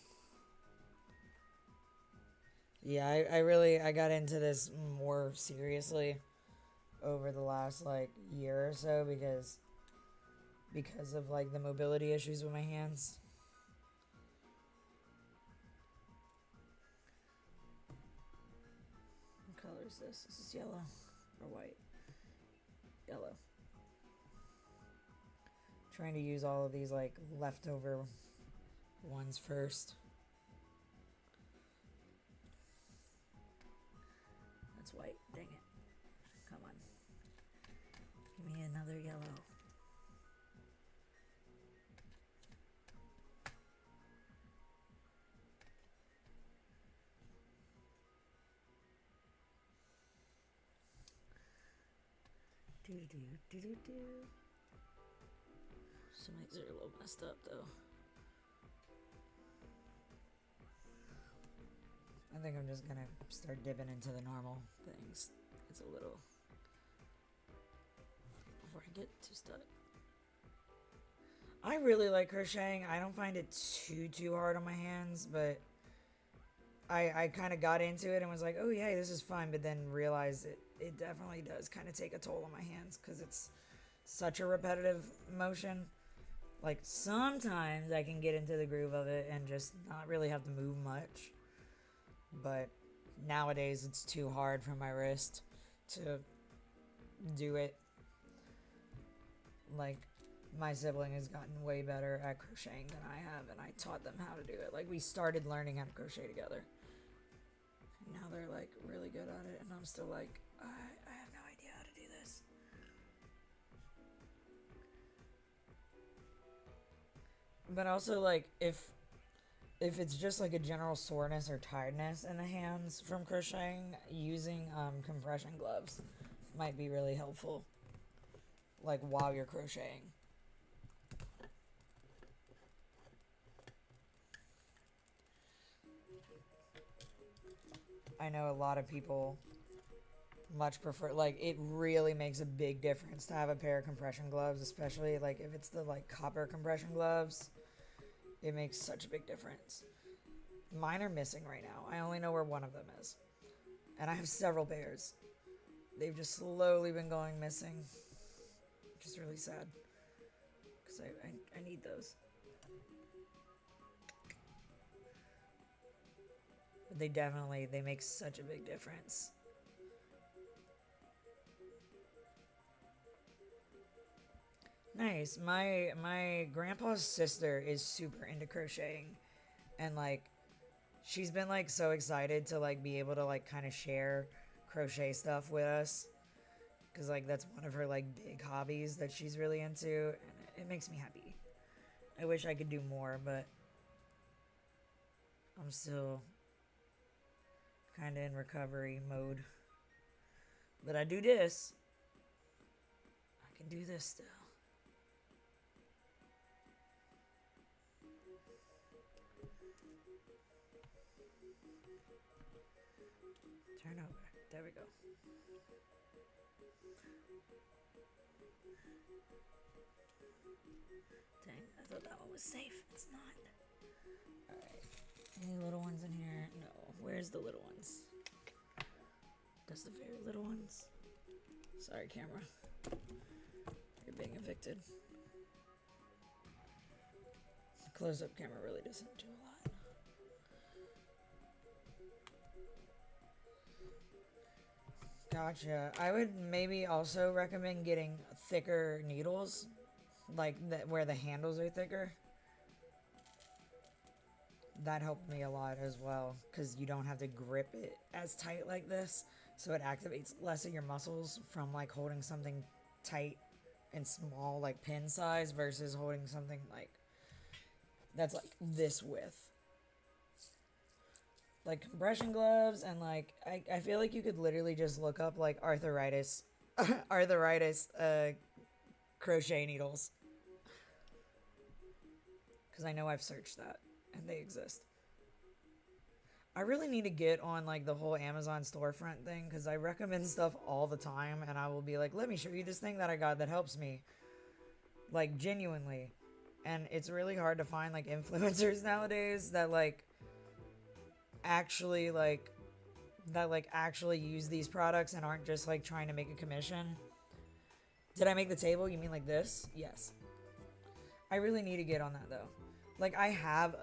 Yeah, I got into this more seriously over the last like year or so because of like the mobility issues with my hands. What color is this? Is this yellow or white? Yellow. Trying to use all of these like leftover ones first. That's white. Dang it. Come on. Give me another yellow. Do. Some of these are a little messed up though. I think I'm just gonna start dipping into the normal things. It's a little before I get too stuck. I really like crocheting. I don't find it too hard on my hands, but I kind of got into it and was like, oh yeah, this is fun, but then realized it definitely does kind of take a toll on my hands because it's such a repetitive motion. Like sometimes I can get into the groove of it and just not really have to move much, but nowadays it's too hard for my wrist to do it. Like my sibling has gotten way better at crocheting than I have, and I taught them how to do it. Like we started learning how to crochet together. Now they're like really good at it, and I'm still like, I have no idea how to do this. But also like if it's just like a general soreness or tiredness in the hands from crocheting, using compression gloves might be really helpful. like while you're crocheting. I know a lot of people much prefer, like, it really makes a big difference to have a pair of compression gloves, especially like if it's the like copper compression gloves. It makes such a big difference. Mine are missing right now. I only know where one of them is, and I have several pairs. They've just slowly been going missing, which is really sad because I need those. But they make such a big difference. Nice. My grandpa's sister is super into crocheting, and like she's been like so excited to like be able to like kind of share crochet stuff with us, because like that's one of her like big hobbies that she's really into, and it makes me happy. I wish I could do more, but I'm still kind of in recovery mode. But I do this. I can do this still. Turn over. There we go. Dang, I thought that one was safe. It's not. Alright. Any little ones in here? No. Where's the little ones? That's the very little ones. Sorry, camera. You're being evicted. The close-up camera really doesn't do a lot. Gotcha. I would maybe also recommend getting thicker needles, like that where the handles are thicker. That helped me a lot as well, because you don't have to grip it as tight like this, so it activates less of your muscles from like holding something tight and small like pin size versus holding something like that's like this width. Like compression gloves, and like I feel like you could literally just look up like arthritis crochet needles, because I know I've searched that and they exist. I really need to get on like the whole Amazon storefront thing, because I recommend stuff all the time and I will be like, let me show you this thing that I got that helps me, like genuinely. And it's really hard to find like influencers nowadays that actually use these products and aren't just like trying to make a commission. Did I make the table? You mean like this? Yes. I really need to get on that though. Like I have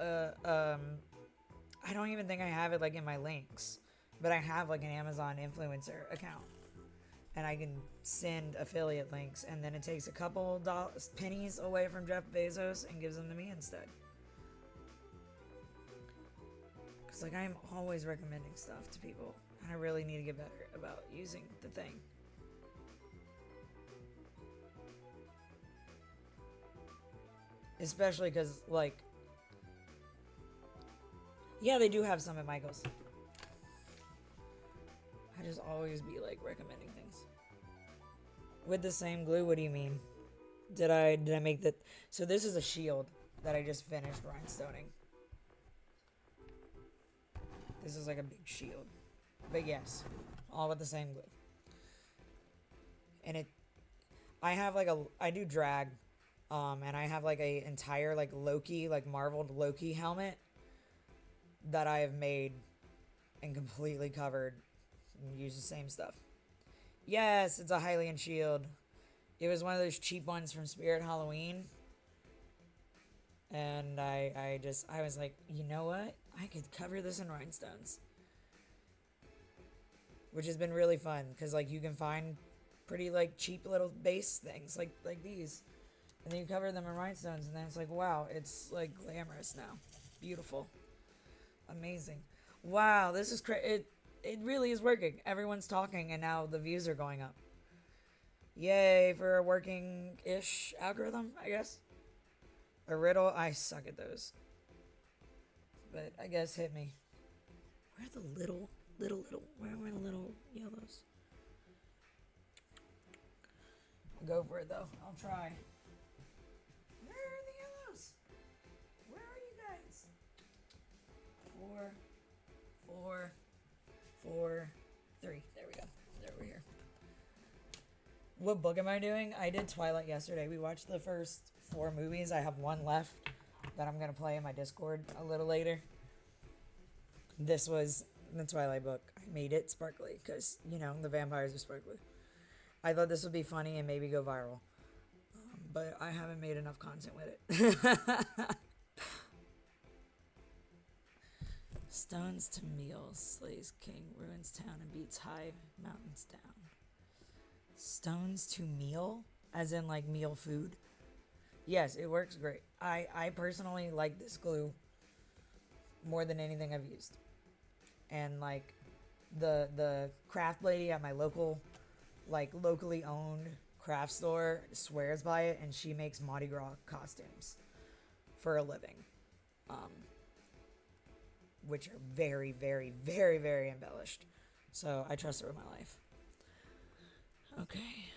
I don't even think I have it like in my links, but I have like an Amazon influencer account, and I can send affiliate links, and then it takes a couple pennies away from Jeff Bezos and gives them to me instead. Because like I'm always recommending stuff to people, and I really need to get better about using the thing. Especially because like, yeah, they do have some at Michael's. I just always be like recommending things. With the same glue, what do you mean? Did I make that? So this is a shield that I just finished rhinestoning. This is like a big shield. But yes, all with the same glue. And I do drag, and I have like a entire like Loki, like marveled Loki helmet that I have made and completely covered and use the same stuff. Yes, it's a Hylian shield. It was one of those cheap ones from Spirit Halloween. And I was like, you know what? I could cover this in rhinestones. Which has been really fun, because like you can find pretty like cheap little base things like these. And then you cover them in rhinestones, and then it's like, wow, it's like glamorous now. Beautiful. Amazing. Wow, this is it really is working. Everyone's talking, and now the views are going up. Yay for a working-ish algorithm, I guess. A riddle, I suck at those. But I guess hit me. Where are the little, where are my little yellows? Go for it though. I'll try. Where are the yellows? Where are you guys? 4, 4, 4, 3. There we go. There we're here. What book am I doing? I did Twilight yesterday. We watched the first 4 movies. I have 1 left that I'm going to play in my Discord a little later. This was the Twilight book. I made it sparkly because, you know, the vampires are sparkly. I thought this would be funny and maybe go viral. But I haven't made enough content with it. Stones to meal, slays king, ruins town, and beats high mountains down. Stones to meal? As in, like, meal food? Yes, it works great. I personally like this glue more than anything I've used. And, like, the craft lady at my local, like, locally owned craft store swears by it, and she makes Mardi Gras costumes for a living. Which are very, very, very, very embellished. So I trust her with my life. Okay.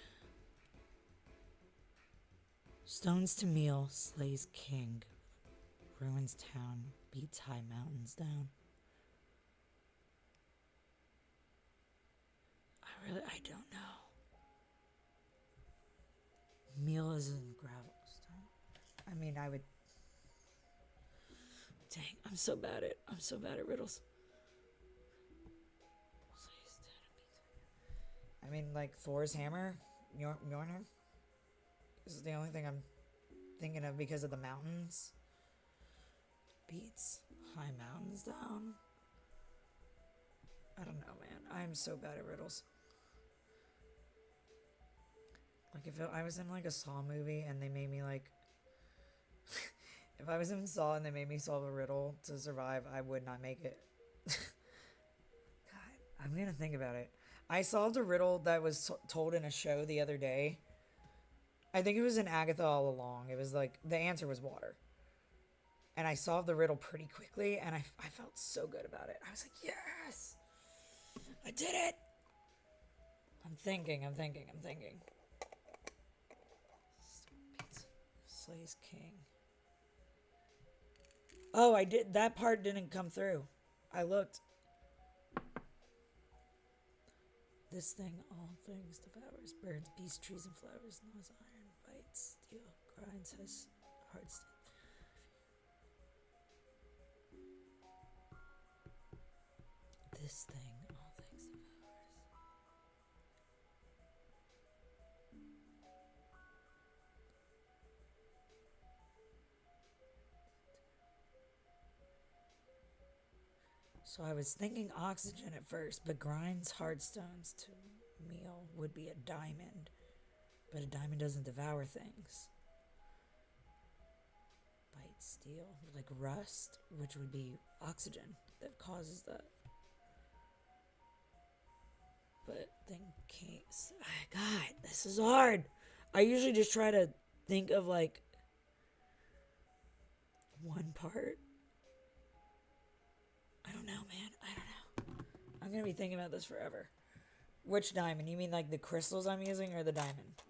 Stones to meal, slays king, ruins town, beats high mountains down. I don't know. Meal is in gravel stone. I mean, I would. Dang, I'm so bad at riddles. I mean, like Thor's hammer, Mjolnir. This is the only thing I'm thinking of because of the mountains. Beats high mountains down. I don't know, man. I'm so bad at riddles. Like if I was in like a Saw movie and they made me like, if I was in Saw and they made me solve a riddle to survive, I would not make it. God, I'm gonna think about it. I solved a riddle that was told in a show the other day. I think it was in Agatha All Along. It was like, the answer was water. And I solved the riddle pretty quickly, and I felt so good about it. I was like, yes! I did it! I'm thinking. Slays king. Oh, I did. That part didn't come through. I looked. This thing all things devours, burns, beasts, trees, and flowers, gnaws iron, bites, steel, grinds, has hard steel. This thing all things devours. So I was thinking oxygen at first, but grinds hard stones to meal would be a diamond. But a diamond doesn't devour things. Bite steel, like rust, which would be oxygen that causes that. But thinking, God, this is hard. I usually just try to think of like one part. I don't know, man. I don't know. I'm gonna be thinking about this forever. Which diamond? You mean like the crystals I'm using or the diamond?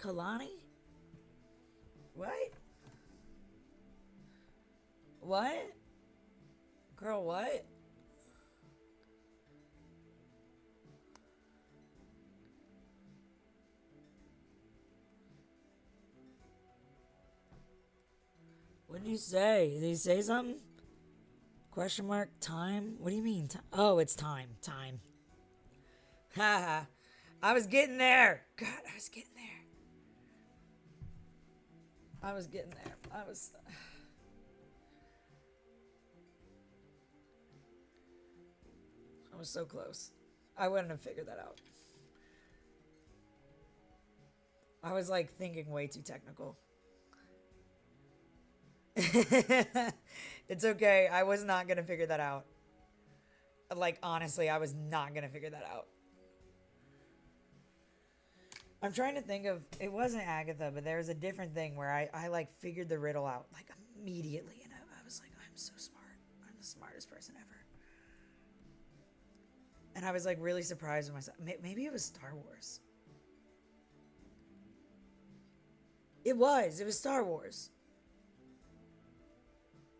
Kalani? What? What? Girl, what? What did you say? Did he say something? Question mark? Time? What do you mean? Oh, it's time. Time. Haha. I was getting there. God, I was getting there. I was so close. I wouldn't have figured that out. I was like thinking way too technical. It's okay. I was not going to figure that out. Like, honestly, I was not going to figure that out. I'm trying to think of, it wasn't Agatha, but there was a different thing where I like figured the riddle out like immediately. And I was like, I'm so smart. I'm the smartest person ever. And I was like really surprised with myself. Maybe it was Star Wars. It was. It was Star Wars.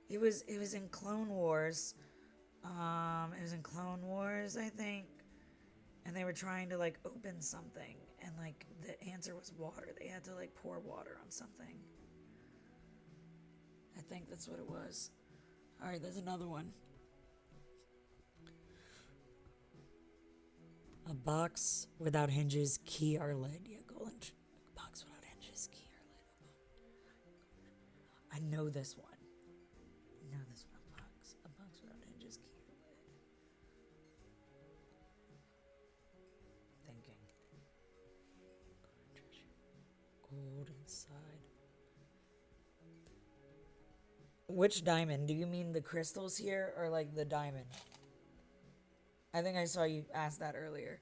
It was in Clone Wars. It was in Clone Wars, I think. And they were trying to like open something, and like the answer was water. They had to like pour water on something. I think that's what it was. All right, there's another one. A box without hinges, key or lid. Yeah, golden. Box without hinges, key or lid. I know this one. I know this one. A box without hinges, key or lid. Thinking. Gold inside. Which diamond? Do you mean the crystals here or like the diamond? I think I saw you ask that earlier.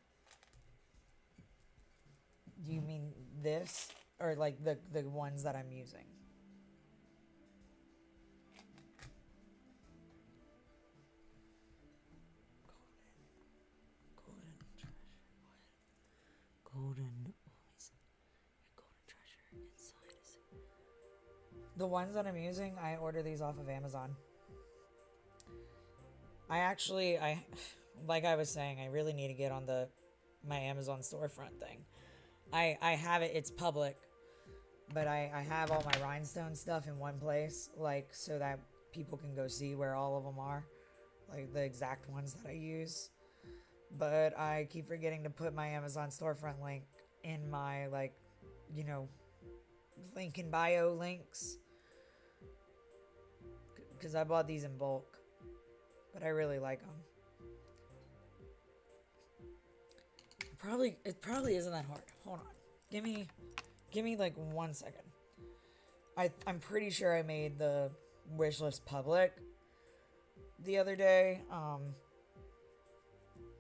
Do you mean this or like the ones that I'm using? Golden treasure. What? Golden treasure inside is it? The ones that I'm using, I order these off of Amazon. I like I was saying, I really need to get on my Amazon storefront thing. I have it, it's public, but I have all my rhinestone stuff in one place, like so that people can go see where all of them are, like the exact ones that I use. But I keep forgetting to put my Amazon storefront link in my like, you know, link in bio links, because I bought these in bulk, but I really like them. It probably isn't that hard. Hold on. Give me like 1 second. I'm pretty sure I made the wish list public the other day,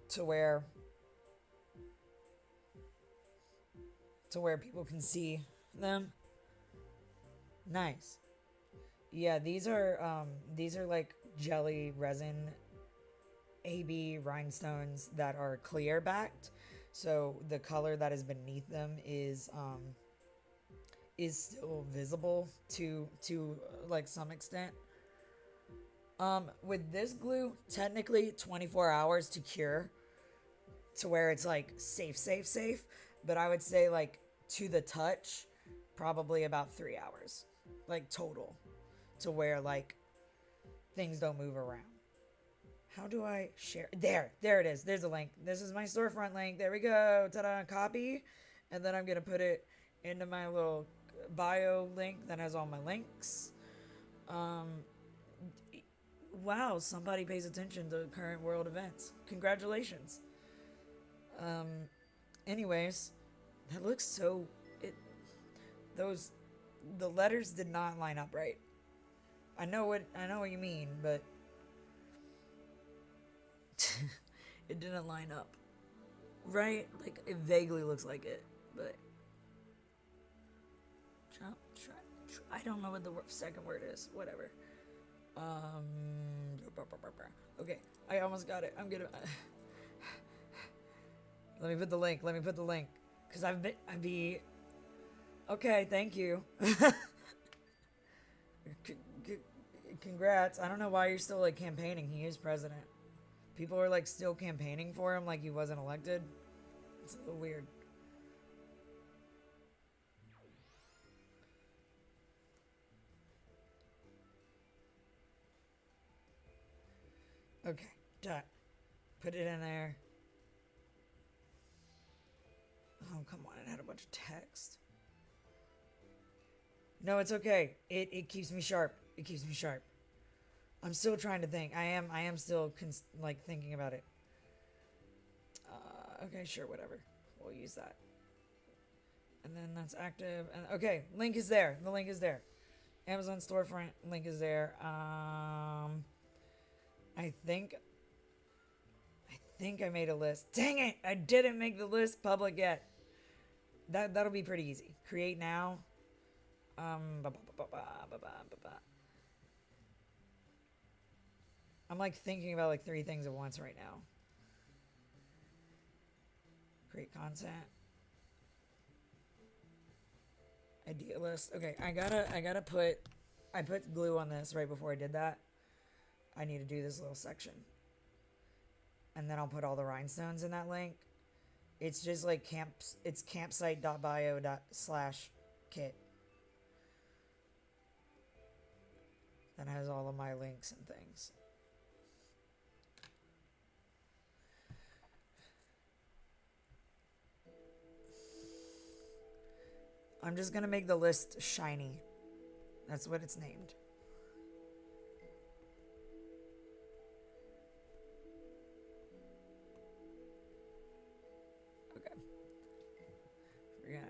to where people can see them. Nice. Yeah, these are like jelly resin AB rhinestones that are clear backed. So the color that is beneath them is still visible to like some extent. With this glue, technically 24 hours to cure, to where it's like safe. But I would say like to the touch, probably about 3 hours, like total, to where like things don't move around. How do I share? There it is. There's a link. This is my storefront link. There we go. Ta-da, copy. And then I'm going to put it into my little bio link that has all my links. Wow, somebody pays attention to current world events. Congratulations. Anyways, that looks so... The letters did not line up right. I know what you mean, but... it didn't line up. Right? Like, it vaguely looks like it, but... I don't know what the second word is. Whatever. Okay, I almost got it. I'm gonna... Let me put the link. Because I'd be... Okay, thank you. Congrats. I don't know why you're still, like, campaigning. He is president. People are, like, still campaigning for him like he wasn't elected. It's a little weird. Okay, done. Put it in there. Oh, come on. It had a bunch of text. No, it's okay. It keeps me sharp. It keeps me sharp. I'm still trying to think. I am still like thinking about it. Okay, sure, whatever. We'll use that. And then that's active. And okay, link is there. The link is there. Amazon storefront link is there. I think I made a list. Dang it! I didn't make the list public yet. That'll be pretty easy. Create now. I'm like thinking about like 3 things at once right now. Create content. Idealist. Okay, I put glue on this right before I did that. I need to do this little section. And then I'll put all the rhinestones in that link. It's just like it's campsite.bio/kit. That has all of my links and things. I'm just gonna make the list shiny. That's what it's named. Okay. We're gonna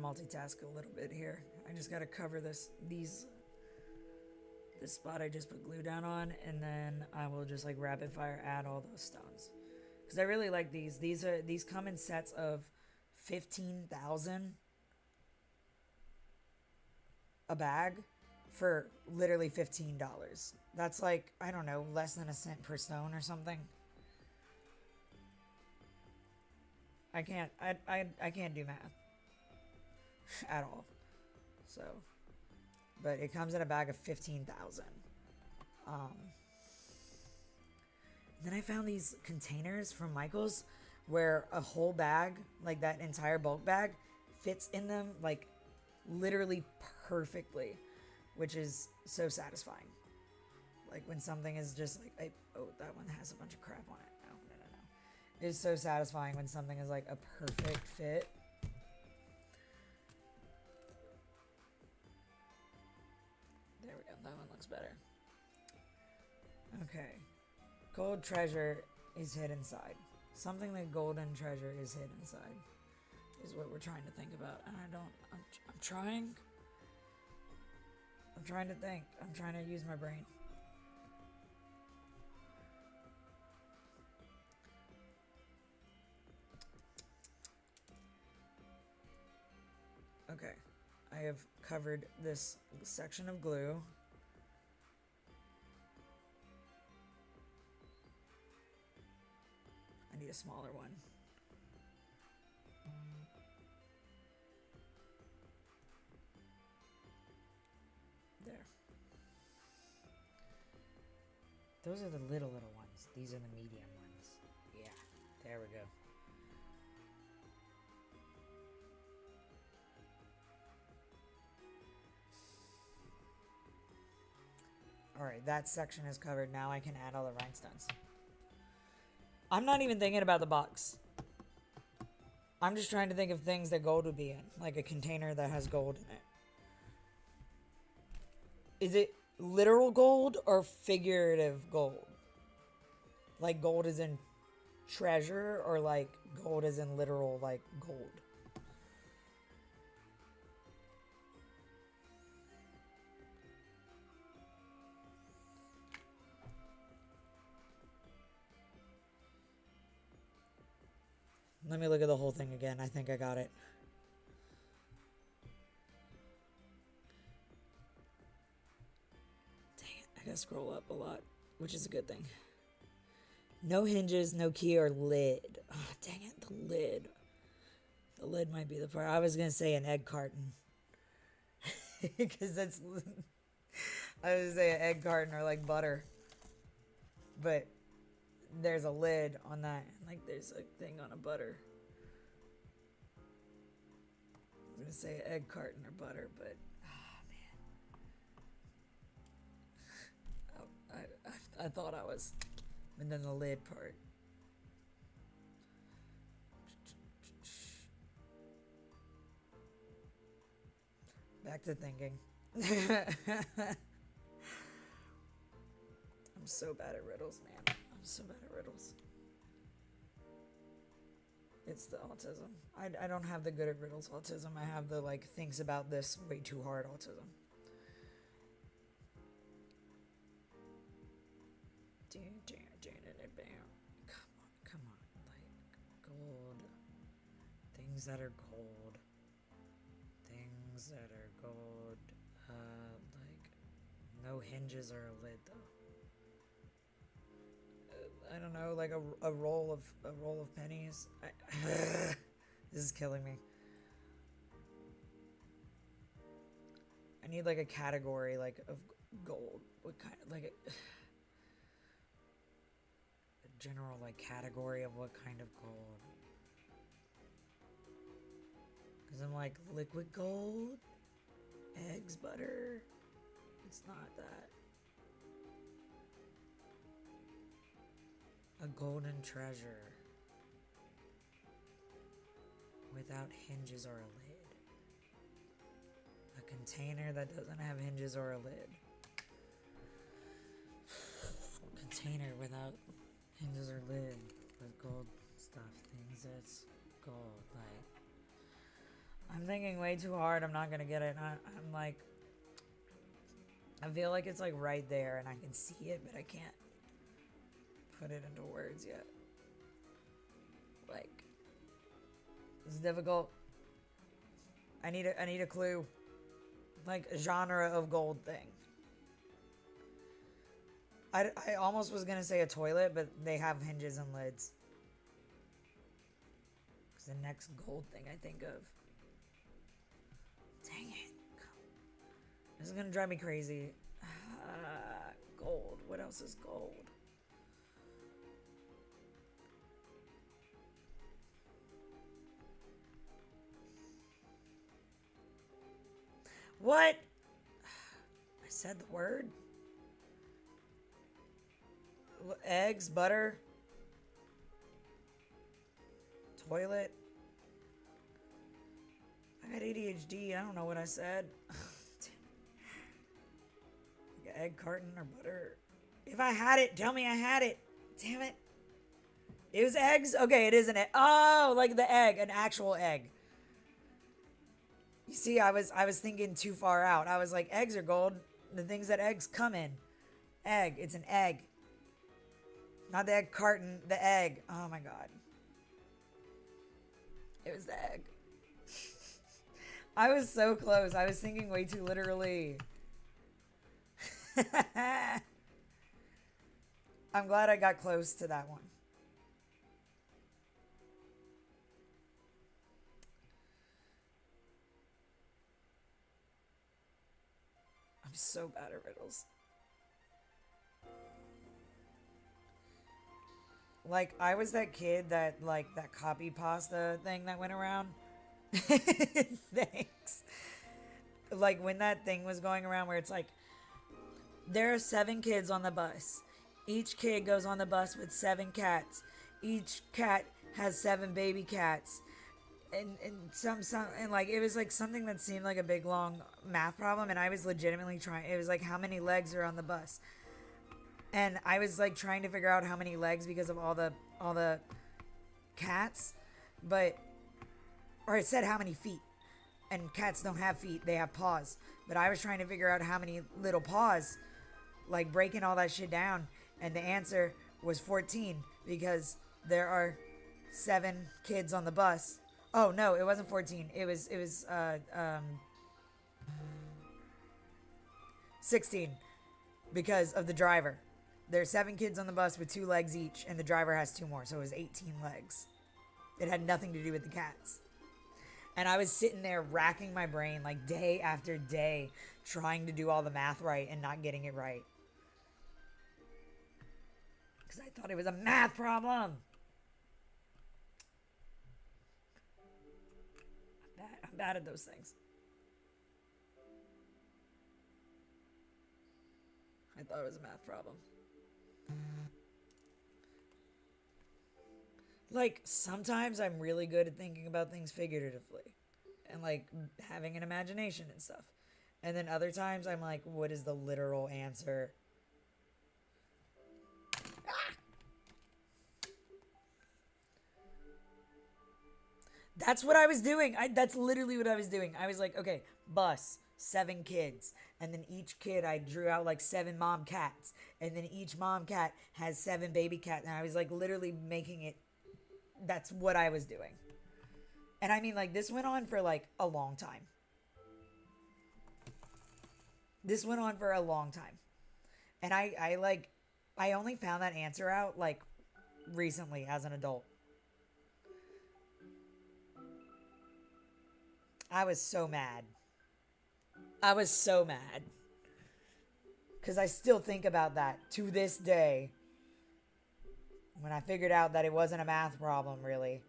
multitask a little bit here. I just gotta cover this spot I just put glue down on, and then I will just like rapid fire add all those stones. Because I really like these. These come in sets of 15,000 a bag for literally $15. That's like, I don't know, less than a cent per stone or something. I can't do math at all. So, but it comes in a bag of 15,000. Then I found these containers from Michael's where a whole bag, like that entire bulk bag, fits in them like literally perfectly, which is so satisfying. Like when something is just like, that one has a bunch of crap on it. No. It is so satisfying when something is like a perfect fit. There we go. That one looks better. Okay. Gold treasure is hid inside. Something like golden treasure is hid inside is what we're trying to think about. And I'm trying to think. I'm trying to use my brain. Okay. I have covered this section of glue. I need a smaller one. There. Those are the little ones. These are the medium ones. Yeah, there we go. Alright, that section is covered. Now I can add all the rhinestones. I'm not even thinking about the box. I'm just trying to think of things that gold would be in. Like a container that has gold in it. Is it literal gold or figurative gold? Like gold is in treasure, or like gold is in literal like gold? Let me look at the whole thing again. I think I got it. Dang it. I gotta scroll up a lot, which is a good thing. No hinges, no key or lid. Oh, dang it, the lid. The lid might be the part. I was gonna say an egg carton. Because that's... I was gonna say an egg carton or like butter. But there's a lid on that. Like there's a thing on a butter. I was gonna say egg carton or butter, but man, I thought I was. And then the lid part. Back to thinking. I'm so bad at riddles, man. I'm so bad at riddles. It's the autism. I don't have the good at riddles autism. I have the like thinks about this way too hard autism. Come on. Like gold. Things that are gold. Things that are gold. Like no hinges or a lid though. I don't know, like a roll of pennies. This is killing me. I need like a category like of gold. What kind of like a general like category of what kind of gold? Because I'm like liquid gold, eggs, butter. It's not that. A golden treasure without hinges or a lid. A container that doesn't have hinges or a lid. Container without hinges or lid with gold stuff. Things that's gold. Like, I'm thinking way too hard. I'm not gonna get it. I'm like, I feel like it's like right there and I can see it, but I can't put it into words yet. Like, it's difficult. I need a clue. Like a genre of gold thing. I almost was gonna say a toilet, but they have hinges and lids. It's the next gold thing I think of. Dang it. This is gonna drive me crazy. Gold. What else is gold? What? I said the word. Eggs, butter, toilet. I got ADHD. I don't know what I said. Like an egg carton or butter. If I had it, tell me I had it. Damn it. It was eggs? Okay, it is an egg. Oh, like the egg, an actual egg. You see, I was thinking too far out. I was like, eggs are gold. The things that eggs come in. Egg. It's an egg. Not the egg carton. The egg. Oh my god. It was the egg. I was so close. I was thinking way too literally. I'm glad I got close to that one. I'm so bad at riddles. Like, I was that kid that, like, that copy pasta thing that went around. Thanks. Like, when that thing was going around where it's like, there are 7 kids on the bus. Each kid goes on the bus with 7 cats. Each cat has 7 baby cats. And some and like it was like something that seemed like a big long math problem, and I was legitimately trying. It was like, how many legs are on the bus? And I was like trying to figure out how many legs because of all the cats, or it said how many feet, and cats don't have feet, they have paws. But I was trying to figure out how many little paws, like breaking all that shit down, and the answer was 14 because there are 7 kids on the bus. Oh no, it wasn't 14. It was 16 because of the driver. There's 7 kids on the bus with 2 legs each, and the driver has 2 more, so it was 18 legs. It had nothing to do with the cats. And I was sitting there racking my brain like day after day, trying to do all the math right and not getting it right. Because I thought it was a math problem. I'm bad at those things. I thought it was a math problem. Like, sometimes I'm really good at thinking about things figuratively and like having an imagination and stuff. And then other times I'm like, what is the literal answer? That's what I was doing. That's literally what I was doing. I was like, okay, bus, 7 kids. And then each kid, I drew out like 7 mom cats. And then each mom cat has 7 baby cats. And I was like literally making it. That's what I was doing. And I mean, like, this went on for like a long time. This went on for a long time. And I only found that answer out like recently as an adult. I was so mad. I was so mad. Because I still think about that to this day. When I figured out that it wasn't a math problem, really.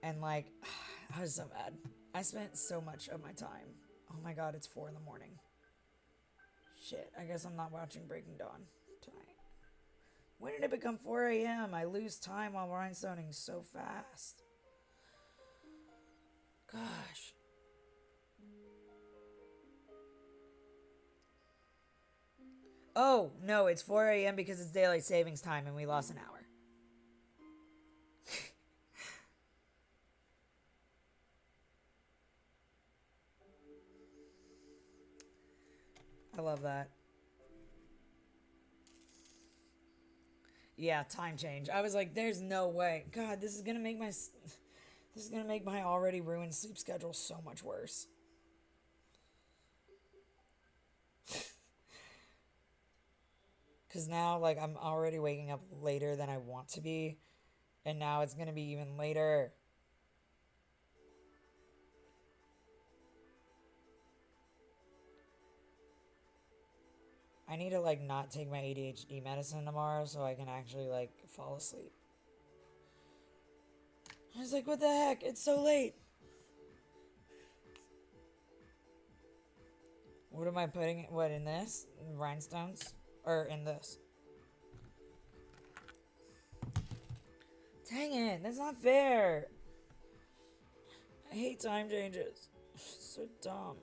And like, I was so mad. I spent so much of my time. Oh my god, it's 4 in the morning. Shit, I guess I'm not watching Breaking Dawn tonight. When did it become 4 a.m.? I lose time while rhinestoning so fast. Gosh. Oh, no, it's 4 a.m. because it's daylight savings time and we lost an hour. I love that. Yeah, time change. I was like, there's no way. God, this is gonna make my already ruined sleep schedule so much worse. Because now, like, I'm already waking up later than I want to be. And now it's gonna be even later. I need to, like, not take my ADHD medicine tomorrow so I can actually, like, fall asleep. I was like, what the heck? It's so late. What am I putting? What, in this? In rhinestones? Or in this? Dang it, that's not fair. I hate time changes. So dumb.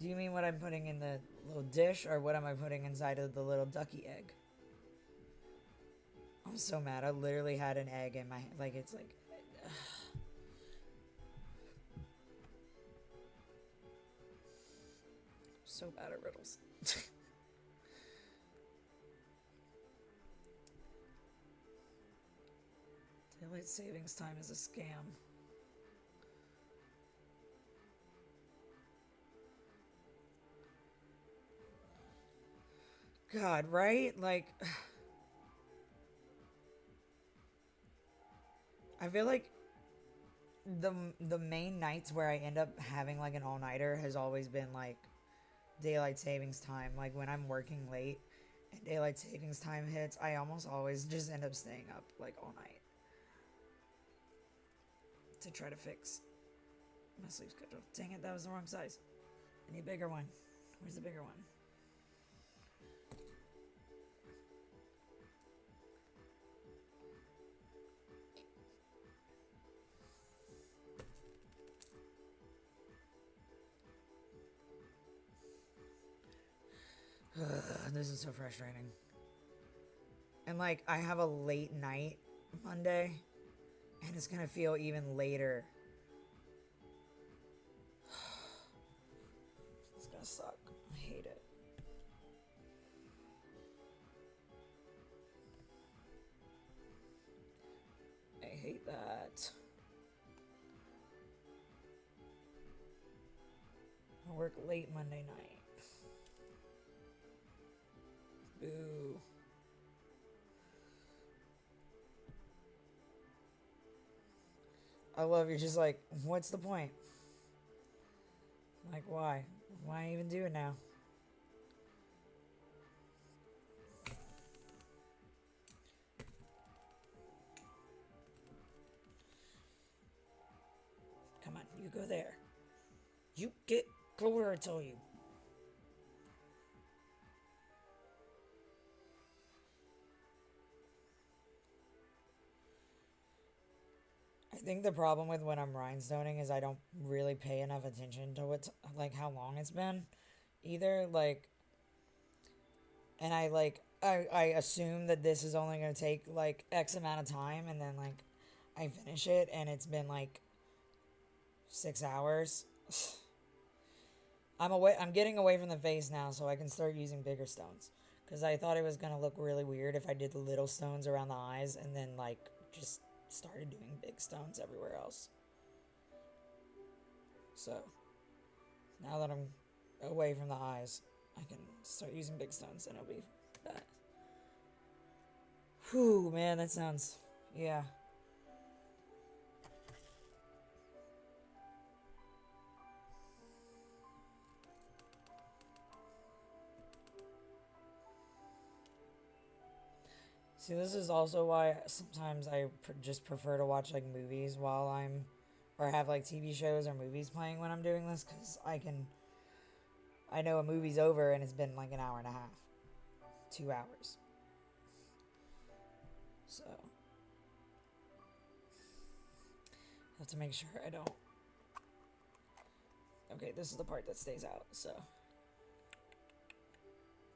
Do you mean what I'm putting in the little dish, or what am I putting inside of the little ducky egg? I'm so mad. I literally had an egg in my... Like, it's like... So bad at riddles. Daylight savings time is a scam. God, right? Like... I feel like the main nights where I end up having like an all-nighter has always been like daylight savings time. Like when I'm working late and daylight savings time hits, I almost always just end up staying up like all night to try to fix my sleep schedule. Dang it, that was the wrong size. I need a bigger one. Where's the bigger one? This is so frustrating. And like, I have a late night Monday, and it's gonna feel even later. It's gonna suck. I hate it. I hate that. I work late Monday night. Boo. I love you're just like, what's the point? Like, why? Why even do it now? Come on, you go there. You go where I tell you. I think the problem with when I'm rhinestoning is I don't really pay enough attention to what's like how long it's been either, like, and I assume that this is only going to take like X amount of time, and then like I finish it and it's been like 6 hours. I'm getting away from the face now so I can start using bigger stones, because I thought it was going to look really weird if I did little stones around the eyes and then like just started doing big stones everywhere else. So now that I'm away from the eyes, I can start using big stones and it'll be bad. Whew, man, that sounds, yeah. See, this is also why sometimes I just prefer to watch like movies while I'm, or have like TV shows or movies playing when I'm doing this, because I know a movie's over and it's been like an hour and a half, 2 hours. So, have to make sure I don't. Okay, this is the part that stays out, so.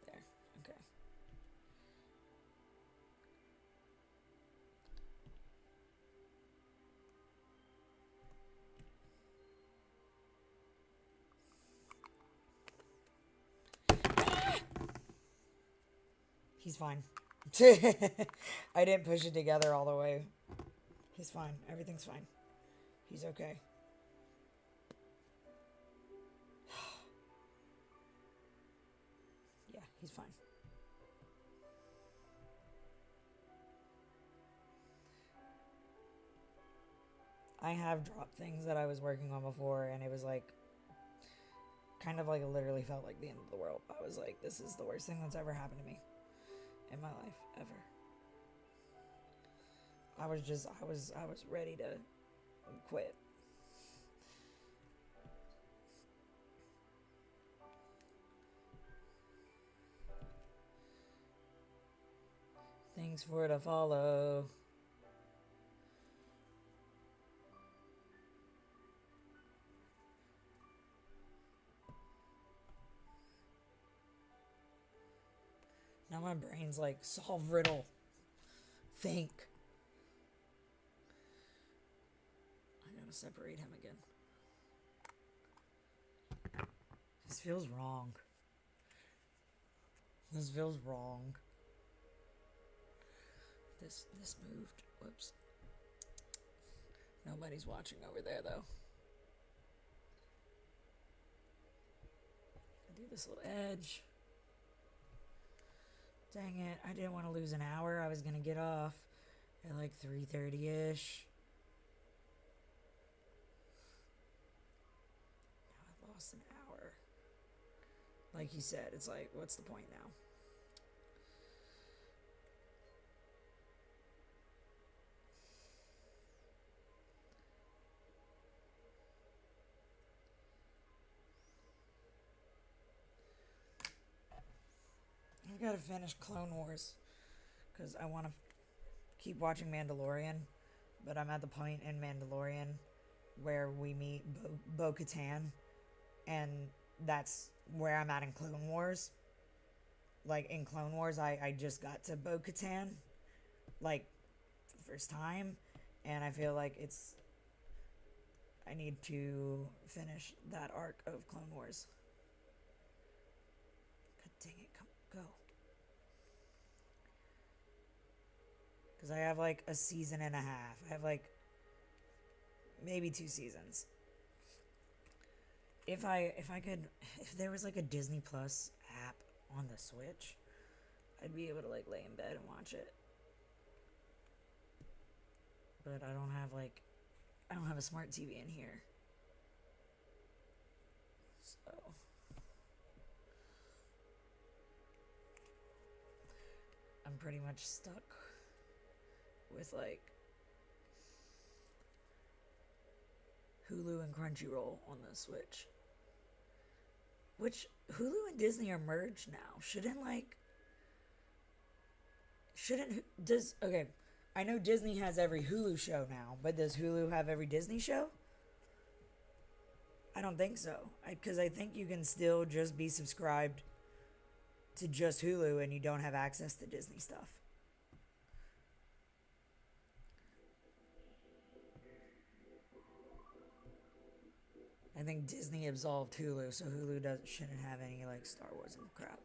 There, okay. He's fine. I didn't push it together all the way. He's fine. Everything's fine. He's okay. Yeah, he's fine. I have dropped things that I was working on before, and it was like, kind of like it literally felt like the end of the world. I was like, this is the worst thing that's ever happened to me in my life, ever. I was ready to quit. Thanks for the follow. Now my brain's like, solve riddle. Think. I gotta separate him again. This feels wrong. This feels wrong. This moved. Whoops. Nobody's watching over there though. Do this little edge. Dang it, I didn't want to lose an hour. I was gonna get off at like 3:30-ish. Now I lost an hour. Like you said, it's like, what's the point now? I've got to finish Clone Wars because I want to keep watching Mandalorian, but I'm at the point in Mandalorian where we meet Bo-Katan, and that's where I'm at in Clone Wars. Like, in Clone Wars, I just got to Bo-Katan, like, for the first time, and I feel like I need to finish that arc of Clone Wars. God dang it, go. Because I have like a season and a half. I have like maybe 2 seasons. If there was like a Disney Plus app on the Switch, I'd be able to like lay in bed and watch it. But I don't have a smart TV in here. So I'm pretty much stuck with like Hulu and Crunchyroll on the Switch. Which Hulu and Disney are merged now. Okay, I know Disney has every Hulu show now, but does Hulu have every Disney show? I don't think so. Because I think you can still just be subscribed to just Hulu and you don't have access to Disney stuff. I think Disney absolved Hulu, so Hulu shouldn't have any like Star Wars and crap.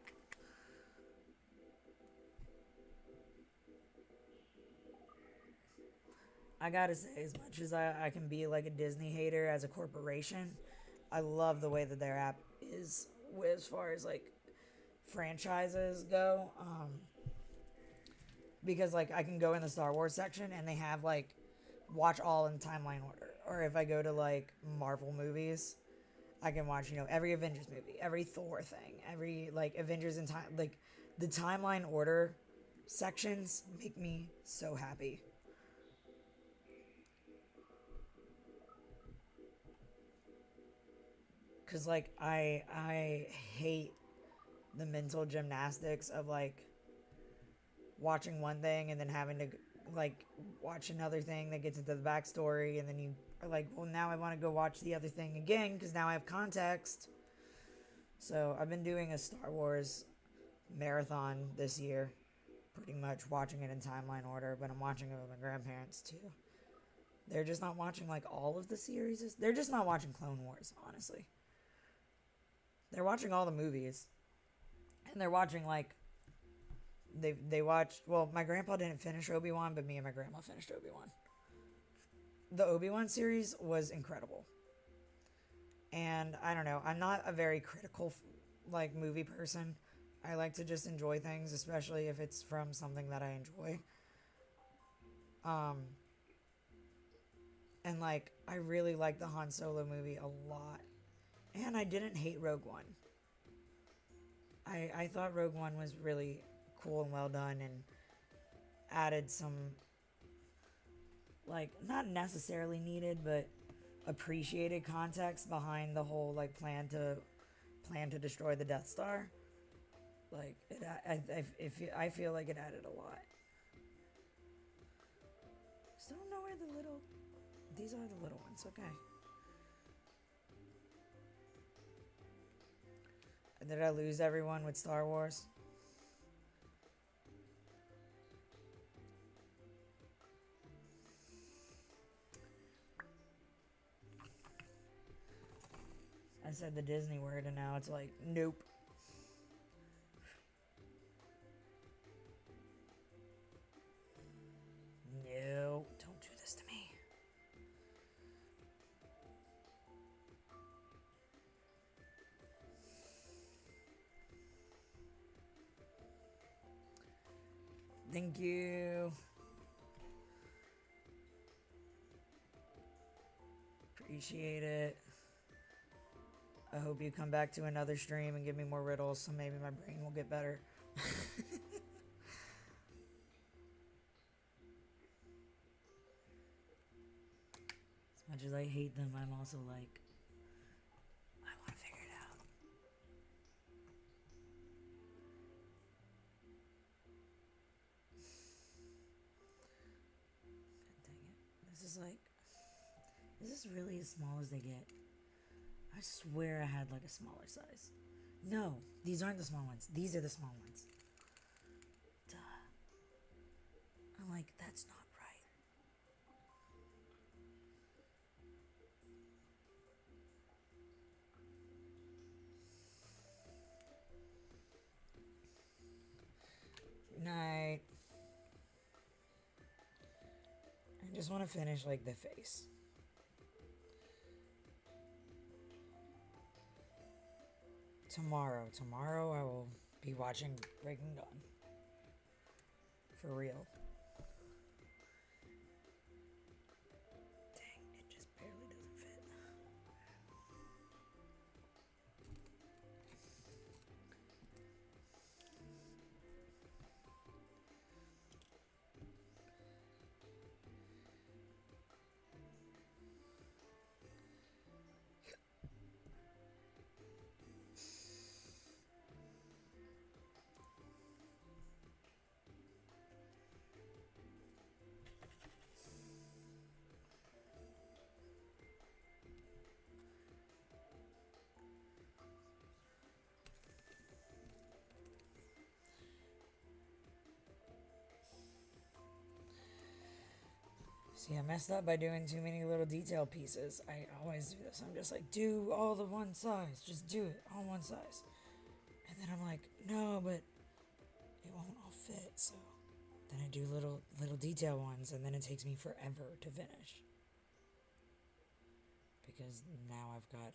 I gotta say, as much as I can be like a Disney hater as a corporation, I love the way that their app is as far as like franchises go. Because like I can go in the Star Wars section and they have like watch all in timeline order. Or if I go to like Marvel movies, I can watch, every Avengers movie, every Thor thing, every like Avengers in time, like the timeline order sections make me so happy. Cause like I hate the mental gymnastics of like watching one thing and then having to like watch another thing that gets into the backstory, and then you are like, well, now I want to go watch the other thing again because now I have context. So I've been doing a Star Wars marathon this year, pretty much watching it in timeline order, but I'm watching it with my grandparents too. They're just not watching like all of the series. They're just not watching Clone Wars, honestly. They're watching all the movies, and they're watching like they watched. Well, my grandpa didn't finish Obi-Wan, but me and my grandma finished Obi-Wan. The Obi-Wan series was incredible, and I don't know. I'm not a very critical like movie person. I like to just enjoy things, especially if it's from something that I enjoy. Um, and like I really like the Han Solo movie a lot, and I didn't hate Rogue One. I thought Rogue One was really cool and well done, and added some like not necessarily needed but appreciated context behind the whole like plan to destroy the Death Star. Like I feel like it added a lot. Still don't know where the little. These are the little ones. Okay. Did I lose everyone with Star Wars? I said the Disney word and now it's like, nope. No, don't do this to me. Thank you. Appreciate it. I hope you come back to another stream and give me more riddles so maybe my brain will get better. As much as I hate them, I'm also like, I want to figure it out. God dang it. This is really as small as they get. I swear I had like a smaller size. No, these aren't the small ones. These are the small ones. Duh. I'm like, that's not right. Good night. I just want to finish like the face. Tomorrow I will be watching Breaking Dawn. For real. Dang, it just barely doesn't fit. See, I messed up by doing too many little detail pieces. I always do this. I'm just like, do all the one size. Just do it all one size. And then I'm like, no, but it won't all fit, so Then I do little detail ones, and then it takes me forever to finish. Because now I've got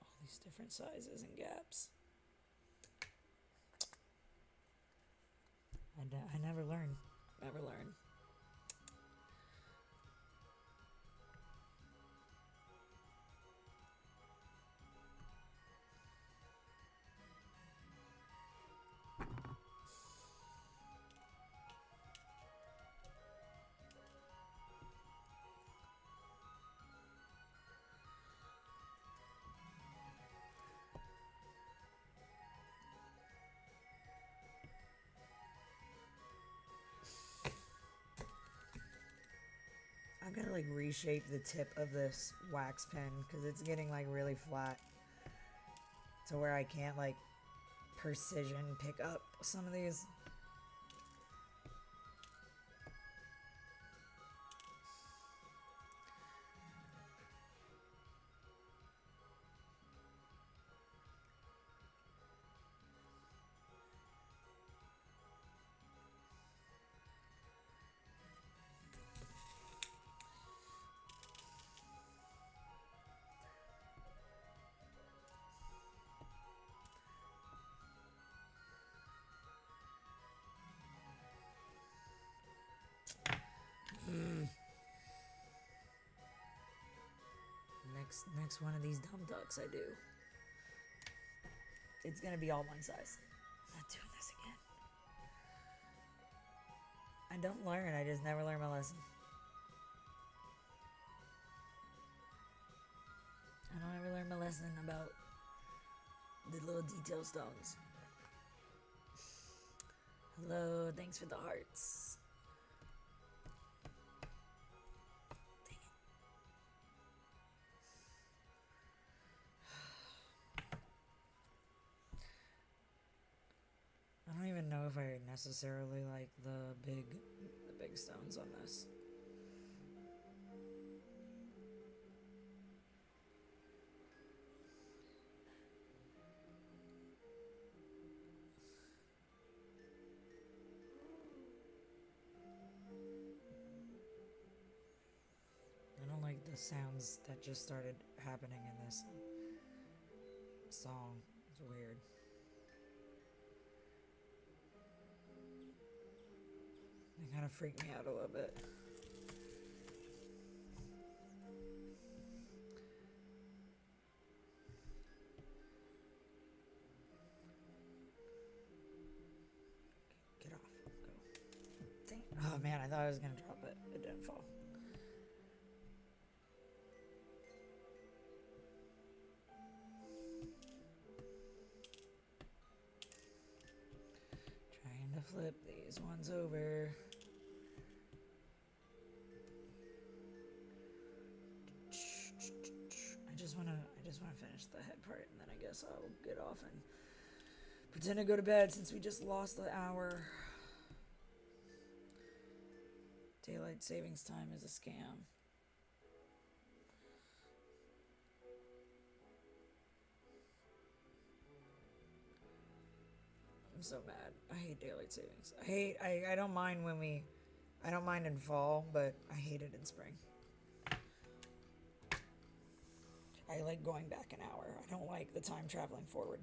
all these different sizes and gaps. I never learn. Never learn. I'm gonna like reshape the tip of this wax pen because it's getting like really flat to where I can't like precision pick up some of these. Next one of these dumb ducks I do. It's gonna be all one size. I'm not doing this again. I don't learn, I just never learn my lesson. I don't ever learn my lesson about the little detail stones. Hello, thanks for the hearts. Dang it. I don't even know if I necessarily like the big stones on this. I don't like the sounds that just started happening in this song. It's weird. They kind of freak me out a little bit. Get off. Go. Dang. Oh man, I thought I was gonna drop it. It didn't fall. Trying to flip these ones over. I just wanna finish the head part, and then I guess I'll get off and pretend to go to bed since we just lost the hour. Daylight savings time is a scam. I'm so mad. I hate daylight savings. I don't mind I don't mind in fall, but I hate it in spring. I like going back an hour. I don't like the time traveling forward.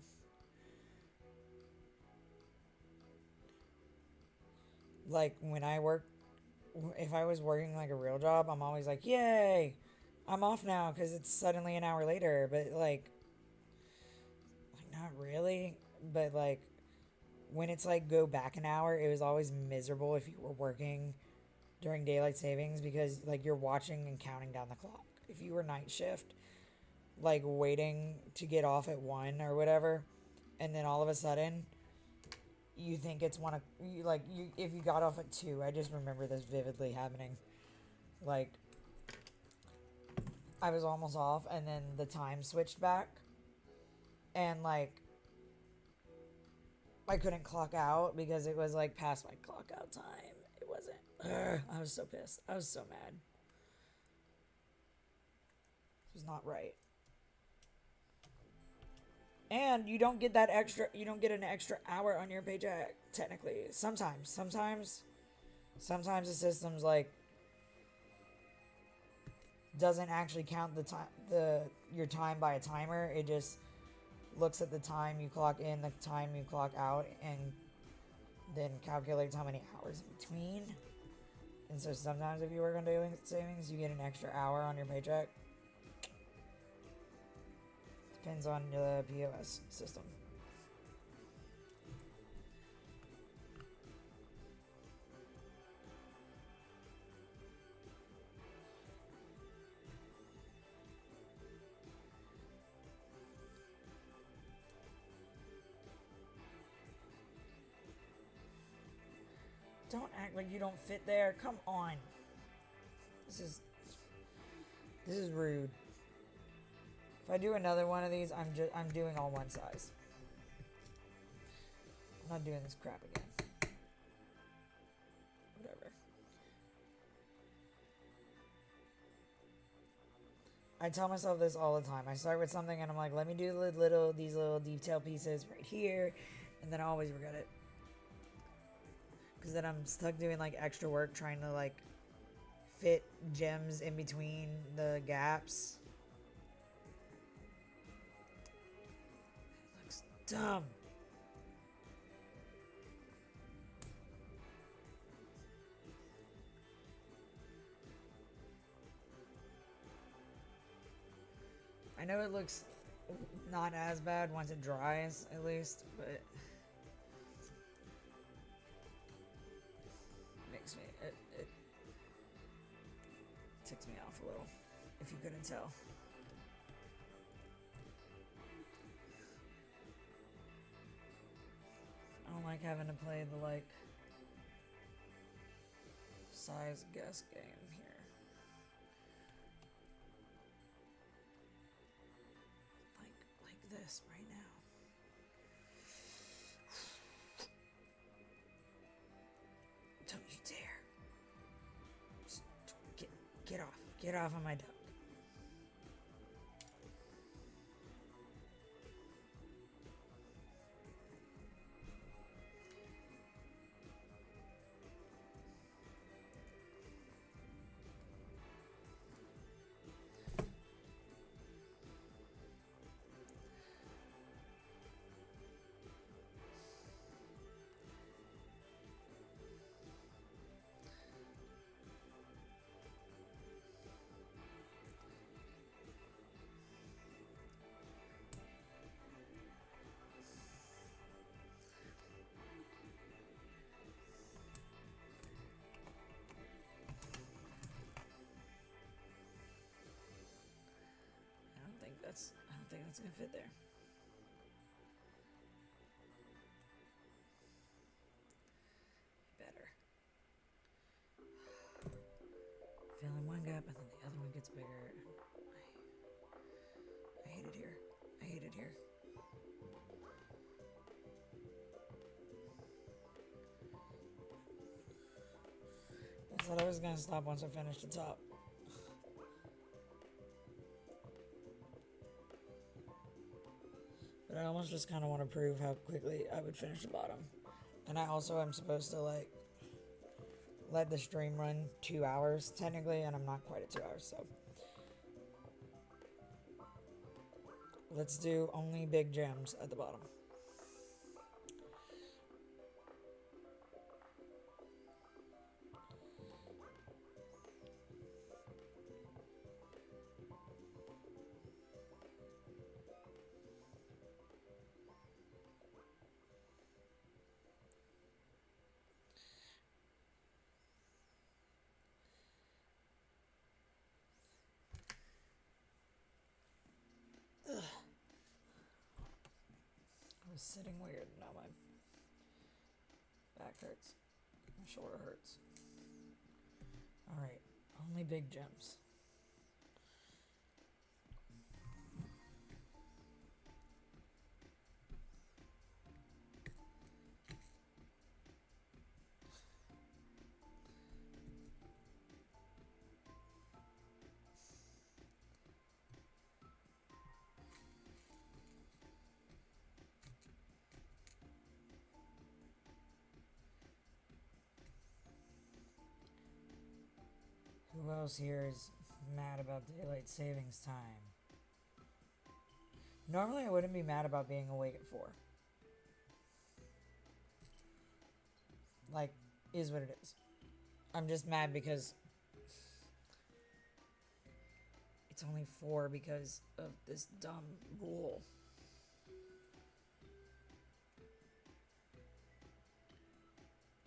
Like when I work, if I was working like a real job, I'm always like, yay, I'm off now because it's suddenly an hour later. But like not really. But like when it's like go back an hour, it was always miserable if you were working during daylight savings because like you're watching and counting down the clock. If you were night shift, like waiting to get off at 1 or whatever, and then all of a sudden you think it's if you got off at 2. I just remember this vividly happening. Like I was almost off and then the time switched back and like I couldn't clock out because it was like past my clock out time. It wasn't. I was so pissed. I was so mad. It was not right. And you don't get you don't get an extra hour on your paycheck, technically. Sometimes Sometimes the system's like doesn't actually count the time your time by a timer. It just looks at the time you clock in, the time you clock out, and then calculates how many hours in between. And so sometimes if you work on daily savings, you get an extra hour on your paycheck. Depends on the POS system. Don't act like you don't fit there. Come on. This is rude. If I do another one of these, I'm doing all one size. I'm not doing this crap again. Whatever. I tell myself this all the time. I start with something and I'm like, let me do these little detail pieces right here, and then I always regret it. Because then I'm stuck doing like extra work trying to like fit gems in between the gaps. It looks dumb. I know it looks not as bad once it dries, at least, but makes me it ticks me off a little, if you couldn't tell. I don't like having to play the like size guess game here. Like this right now. Don't you dare. Just get off of my duck. I don't think that's gonna fit there. Better. Fill in one gap and then the other one gets bigger. I hate it here. I hate it here. I thought I was gonna stop once I finished the top. But I almost just kind of want to prove how quickly I would finish the bottom. And I also am supposed to like let the stream run 2 hours technically, and I'm not quite at 2 hours, so let's do only big gems at the bottom. I was sitting weird, now my back hurts, my shoulder hurts. Alright, only big gems. else here is mad about daylight savings time. Normally, I wouldn't be mad about being awake at 4. Like, is what it is. I'm just mad because it's only 4 because of this dumb rule.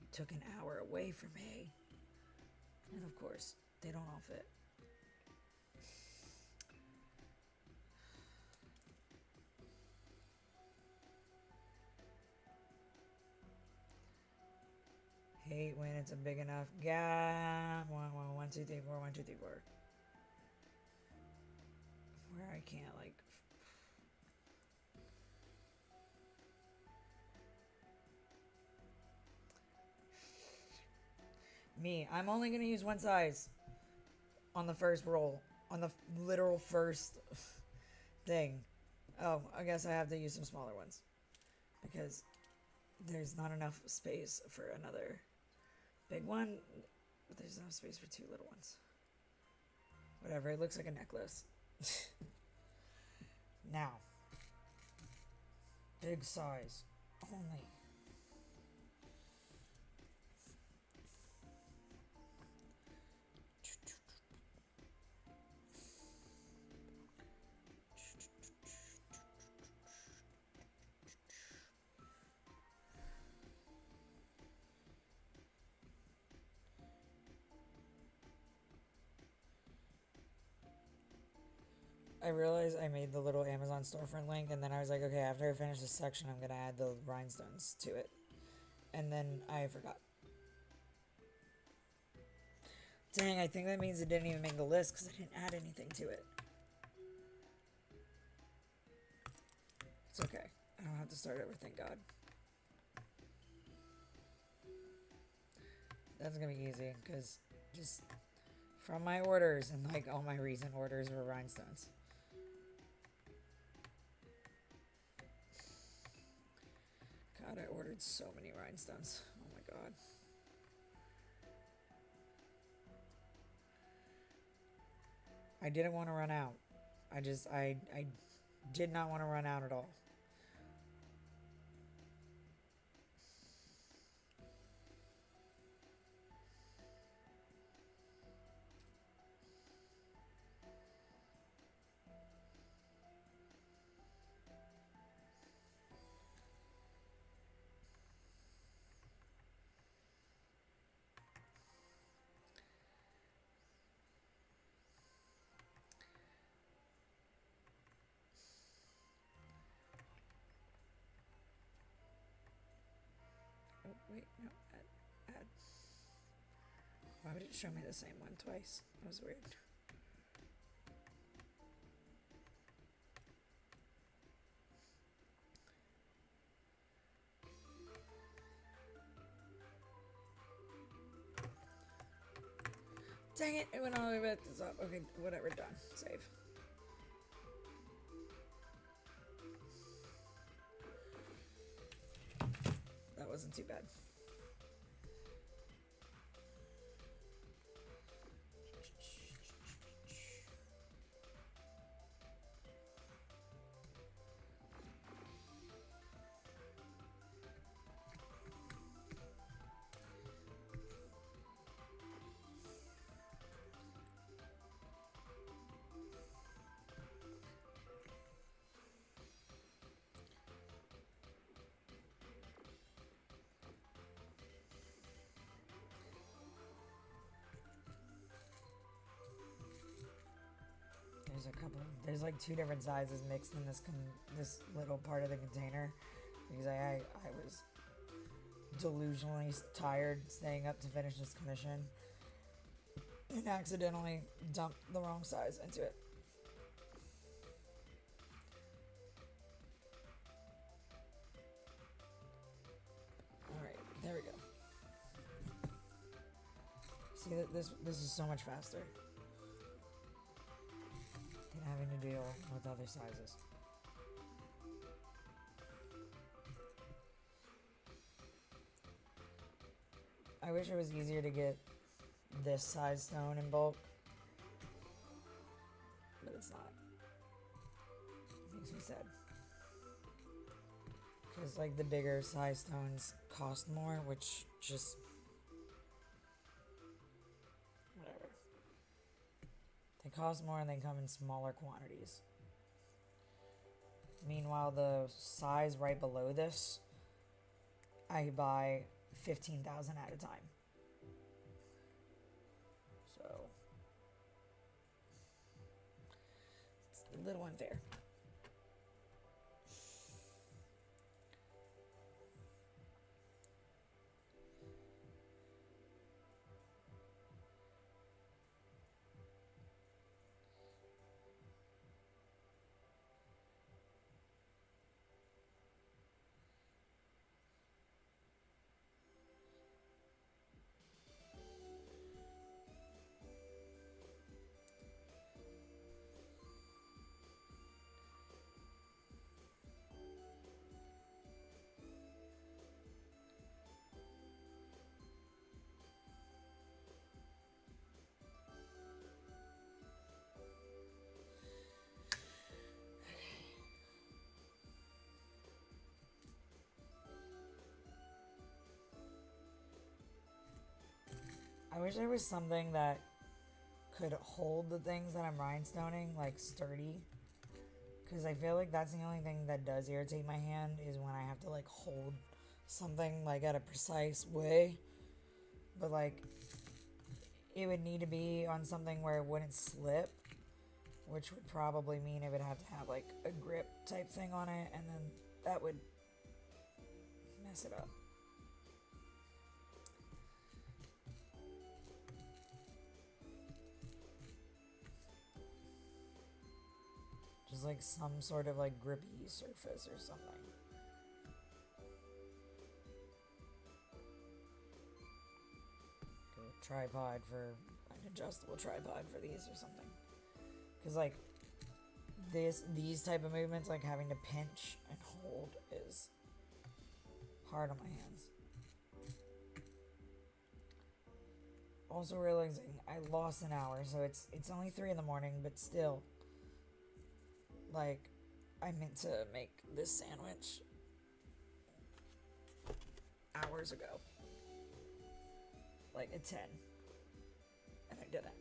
It took an hour away from me. And of course, they don't all fit. Hate when it's a big enough gap. 1, 2, 3, 4, 1, 2, 3, 4. Where I can't, like. Me, I'm only gonna use one size on the first roll. On the literal first thing. Oh, I guess I have to use some smaller ones. Because there's not enough space for another big one, but there's no space for 2 little ones. Whatever, it looks like a necklace. Now, big size only. I realized I made the little Amazon storefront link, and then I was like, okay, after I finish this section, I'm going to add the rhinestones to it. And then I forgot. Dang, I think that means it didn't even make the list because I didn't add anything to it. It's okay. I don't have to start over, thank God. That's going to be easy because just from my orders, and like all my recent orders were rhinestones. God, I ordered so many rhinestones. Oh my God. I didn't want to run out. I did not want to run out at all. Wait, no, add. Why would it show me the same one twice? That was weird. Dang it, it went all the way back to the top. Okay, whatever, done. Save. That wasn't too bad. There's like 2 different sizes mixed in this little part of the container because I was delusionally tired staying up to finish this commission and accidentally dumped the wrong size into it. Alright, there we go. See, this is so much faster than having to deal with other sizes. I wish it was easier to get this size stone in bulk Because, like, the bigger size stones cost more, which just... whatever. They cost more and they come in smaller quantities. Meanwhile, the size right below this, I buy 15,000 at a time. So, it's a little unfair. I wish there was something that could hold the things that I'm rhinestoning, like sturdy. Because I feel like that's the only thing that does irritate my hand is when I have to like hold something like at a precise way. But like, it would need to be on something where it wouldn't slip, which would probably mean it would have to have like a grip type thing on it, and then that would mess it up. Just like some sort of like grippy surface or something. A tripod for an adjustable tripod for these or something. Because like these type of movements, like having to pinch and hold, is hard on my hands. Also realizing I lost an hour, so it's only 3 in the morning, but still. Like, I meant to make this sandwich hours ago. Like at 10. And I didn't.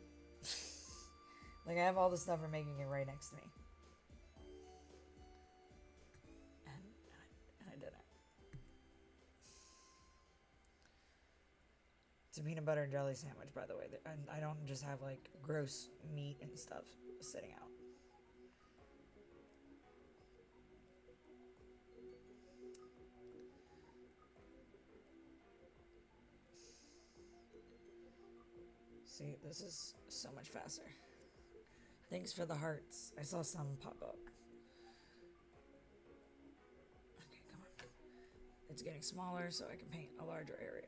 Like, I have all the stuff for making it right next to me. And I didn't. It's a peanut butter and jelly sandwich, by the way. I don't just have, like, gross meat and stuff sitting out. See, this is so much faster. Thanks for the hearts. I saw some pop up. Okay, come on. It's getting smaller so I can paint a larger area.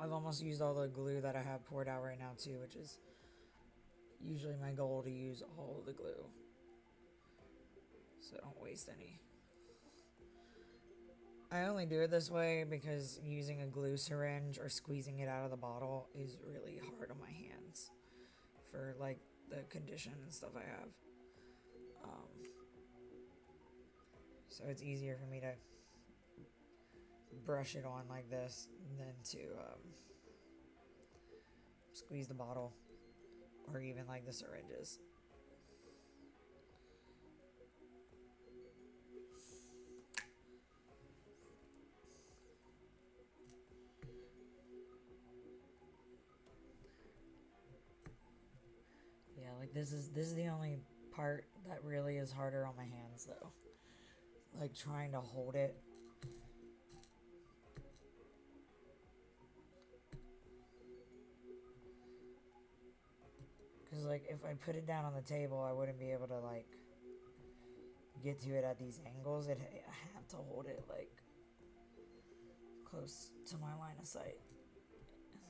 I've almost used all the glue that I have poured out right now too, which is usually my goal, to use all of the glue. So I don't waste any. I only do it this way because using a glue syringe or squeezing it out of the bottle is really hard on my hands for like the condition and stuff I have. So it's easier for me to brush it on like this than to squeeze the bottle or even like the syringes. Yeah, like this is the only part that really is harder on my hands though. Like trying to hold it. Cause like if I put it down on the table, I wouldn't be able to like get to it at these angles. I have to hold it like close to my line of sight,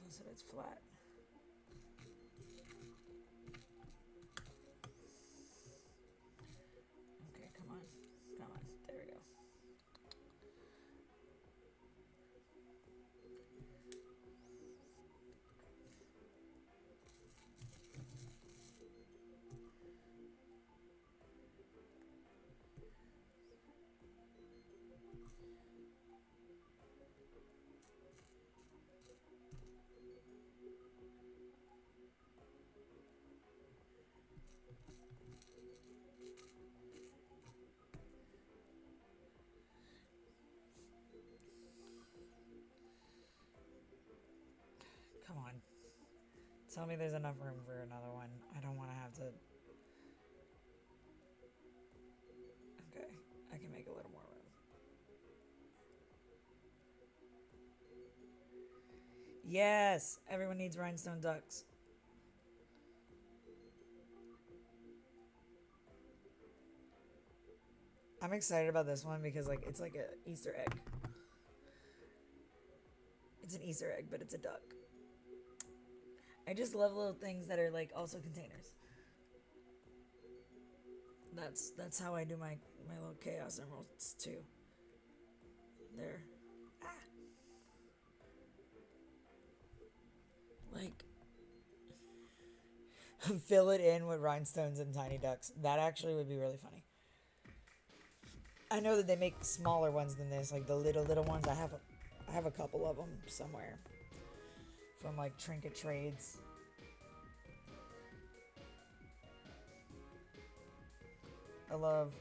so it's flat. Okay, come on. There we go. Come on. Tell me there's enough room for another one. I don't want to have to... Okay, I can make a little more room. Yes! Everyone needs rhinestone ducks. I'm excited about this one because like it's like an Easter egg. It's an Easter egg, but it's a duck. I just love little things that are like also containers. That's how I do my little chaos emeralds too. There. Ah. Like fill it in with rhinestones and tiny ducks. That actually would be really funny. I know that they make smaller ones than this, like the little ones. I have a couple of them somewhere from like trinket trades. I love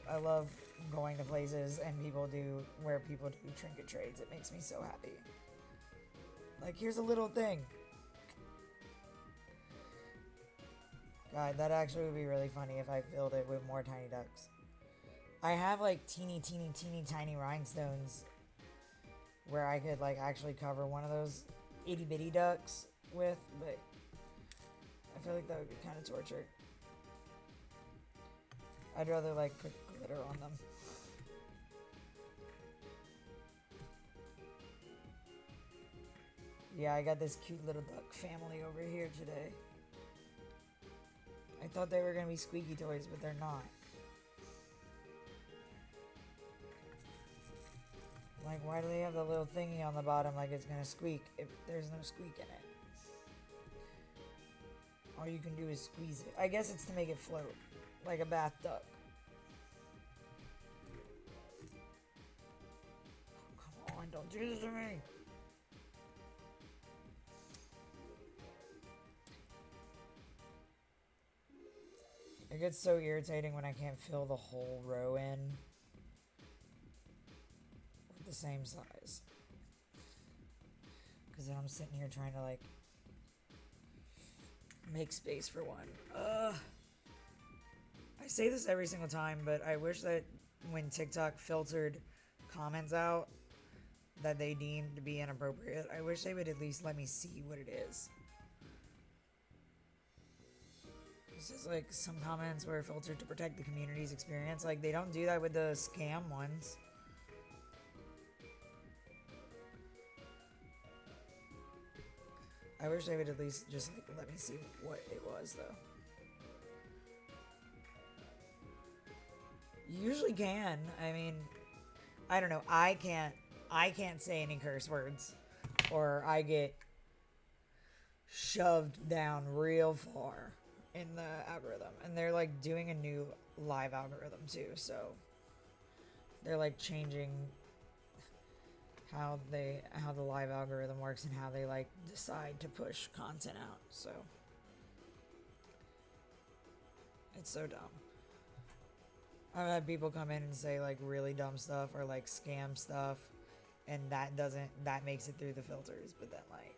going to places and people do trinket trades. It makes me so happy. Like here's a little thing. God, that actually would be really funny if I filled it with more tiny ducks. I have like teeny tiny rhinestones where I could like actually cover one of those itty bitty ducks with, but I feel like that would be kind of torture. I'd rather like put glitter on them. Yeah, I got this cute little duck family over here today. I thought they were gonna be squeaky toys, but they're not. Like, why do they have the little thingy on the bottom like it's gonna squeak if there's no squeak in it? All you can do is squeeze it. I guess it's to make it float, like a bath duck. Oh, come on, don't do this to me! It gets so irritating when I can't fill the whole row in with the same size. Because then I'm sitting here trying to like make space for one. I say this every single time, but I wish that when TikTok filtered comments out that they deemed to be inappropriate, I wish they would at least let me see what it is. This is like some comments were filtered to protect the community's experience. Like they don't do that with the scam ones. I wish they would at least just like let me see what it was though. You usually can. I mean, I don't know. I can't say any curse words or I get shoved down real far in the algorithm. And they're like doing a new live algorithm too, so they're like changing how the live algorithm works and how they like decide to push content out. So it's so dumb. I've had people come in and say like really dumb stuff or like scam stuff, and that makes it through the filters. But then like,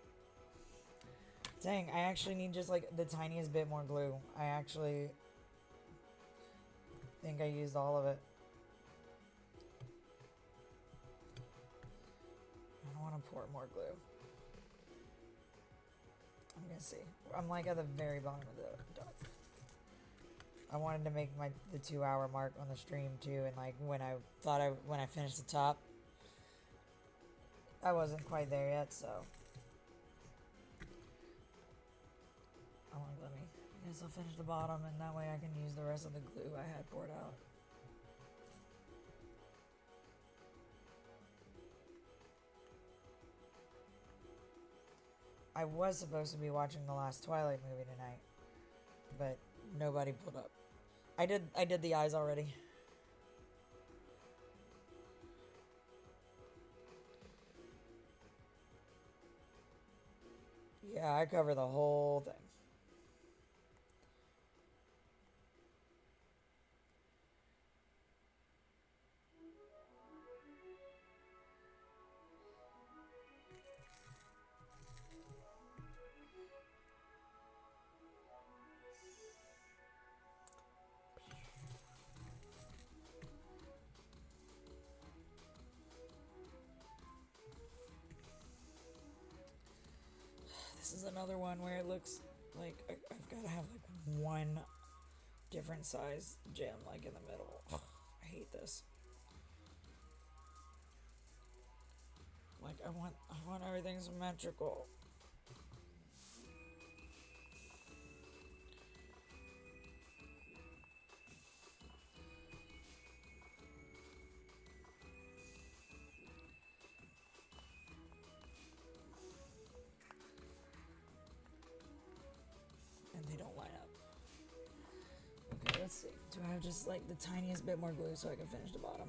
dang, I actually need just like the tiniest bit more glue. I actually think I used all of it. I don't want to pour more glue. I'm gonna see. I'm like at the very bottom of the duck. I wanted to make the 2-hour mark on the stream too, and like when I finished the top, I wasn't quite there yet, so I guess I'll finish the bottom, and that way I can use the rest of the glue I had poured out. I was supposed to be watching the last Twilight movie tonight, but nobody pulled up. I did the eyes already. Yeah, I cover the whole thing. another one where it looks like I've got to have like one different size gem like in the middle. Ugh, I hate this. Like I want everything symmetrical. And they don't line up. Okay, let's see. Do I have just like the tiniest bit more glue so I can finish the bottom?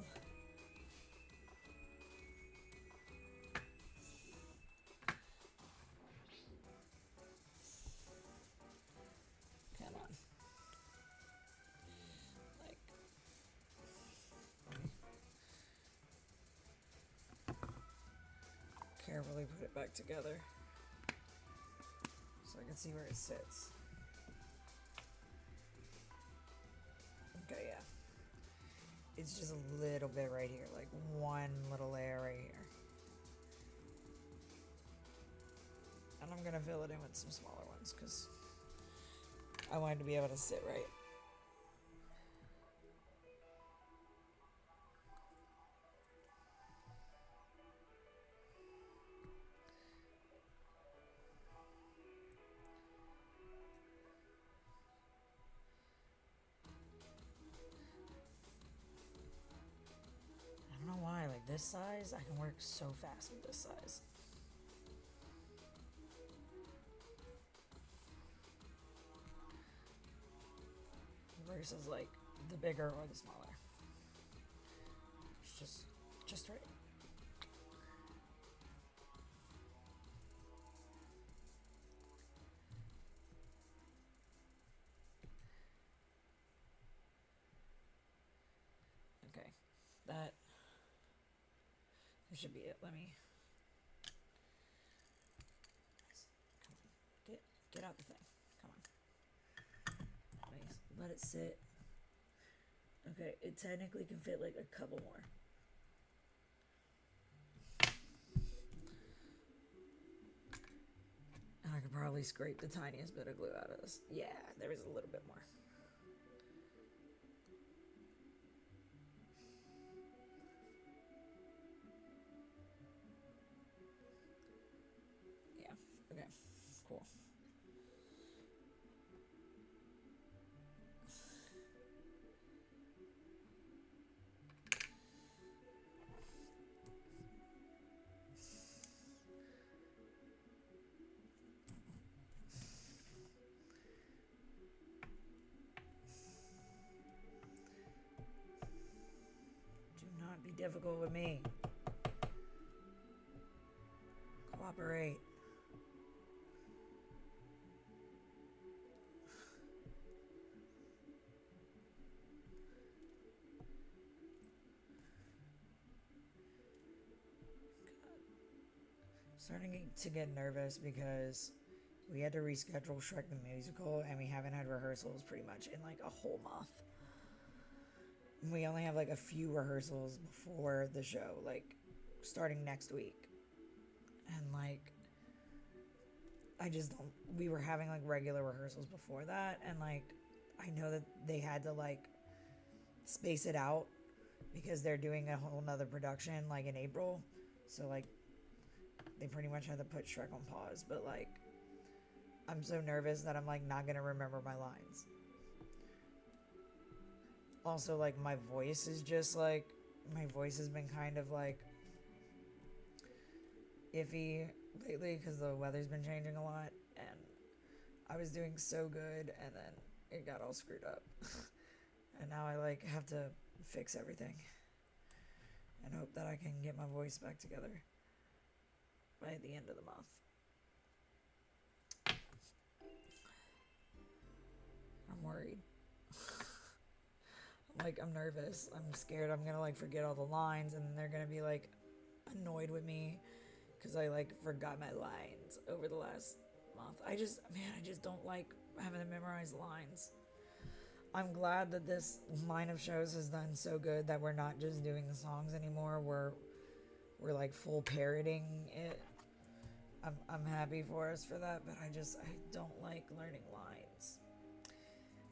Come on. Like, carefully put it back together so I can see where it sits. Okay, yeah. It's just a little bit right here, like one little layer right here. And I'm gonna fill it in with some smaller ones because I want it to be able to sit right. I don't know why, like this size, I can work so fast with this size. Versus like the bigger or the smaller. It's just right. Okay, that should be it. Let me. Come on, get out the thing. Come on. Nice. Let it sit. Okay, it technically can fit like a couple more. And I could probably scrape the tiniest bit of glue out of this. Yeah, there is a little bit more. Yeah, okay, cool. Be difficult with me. Cooperate. Starting to get nervous because we had to reschedule Shrek the Musical and we haven't had rehearsals pretty much in like a whole month. We only have like a few rehearsals before the show, like starting next week. And like, I just don't, we were having like regular rehearsals before that. And like, I know that they had to like space it out because they're doing a whole nother production like in April. So like, they pretty much had to put Shrek on pause. But like, I'm so nervous that I'm like not going to remember my lines. Also, like, my voice is just, like, my voice has been kind of, like, iffy lately because the weather's been changing a lot, and I was doing so good, and then it got all screwed up. And now I, like, have to fix everything and hope that I can get my voice back together by the end of the month. I'm worried. Like, I'm nervous. I'm scared I'm gonna, like, forget all the lines, and then they're gonna be, like, annoyed with me because I, like, forgot my lines over the last month. I just don't like having to memorize lines. I'm glad that this line of shows has done so good that we're not just doing the songs anymore. We're like, full parroting it. I'm happy for us for that, but I don't like learning lines.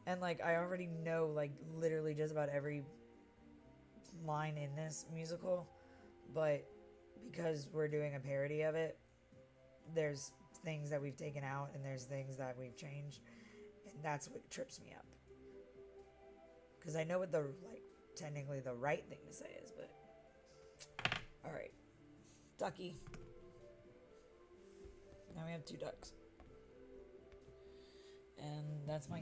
And like I already know like literally just about every line in this musical, but because we're doing a parody of it, there's things that we've taken out and there's things that we've changed, and that's what trips me up. Because I know what the like technically the right thing to say is, but all right, ducky. Now we have 2 ducks, and that's my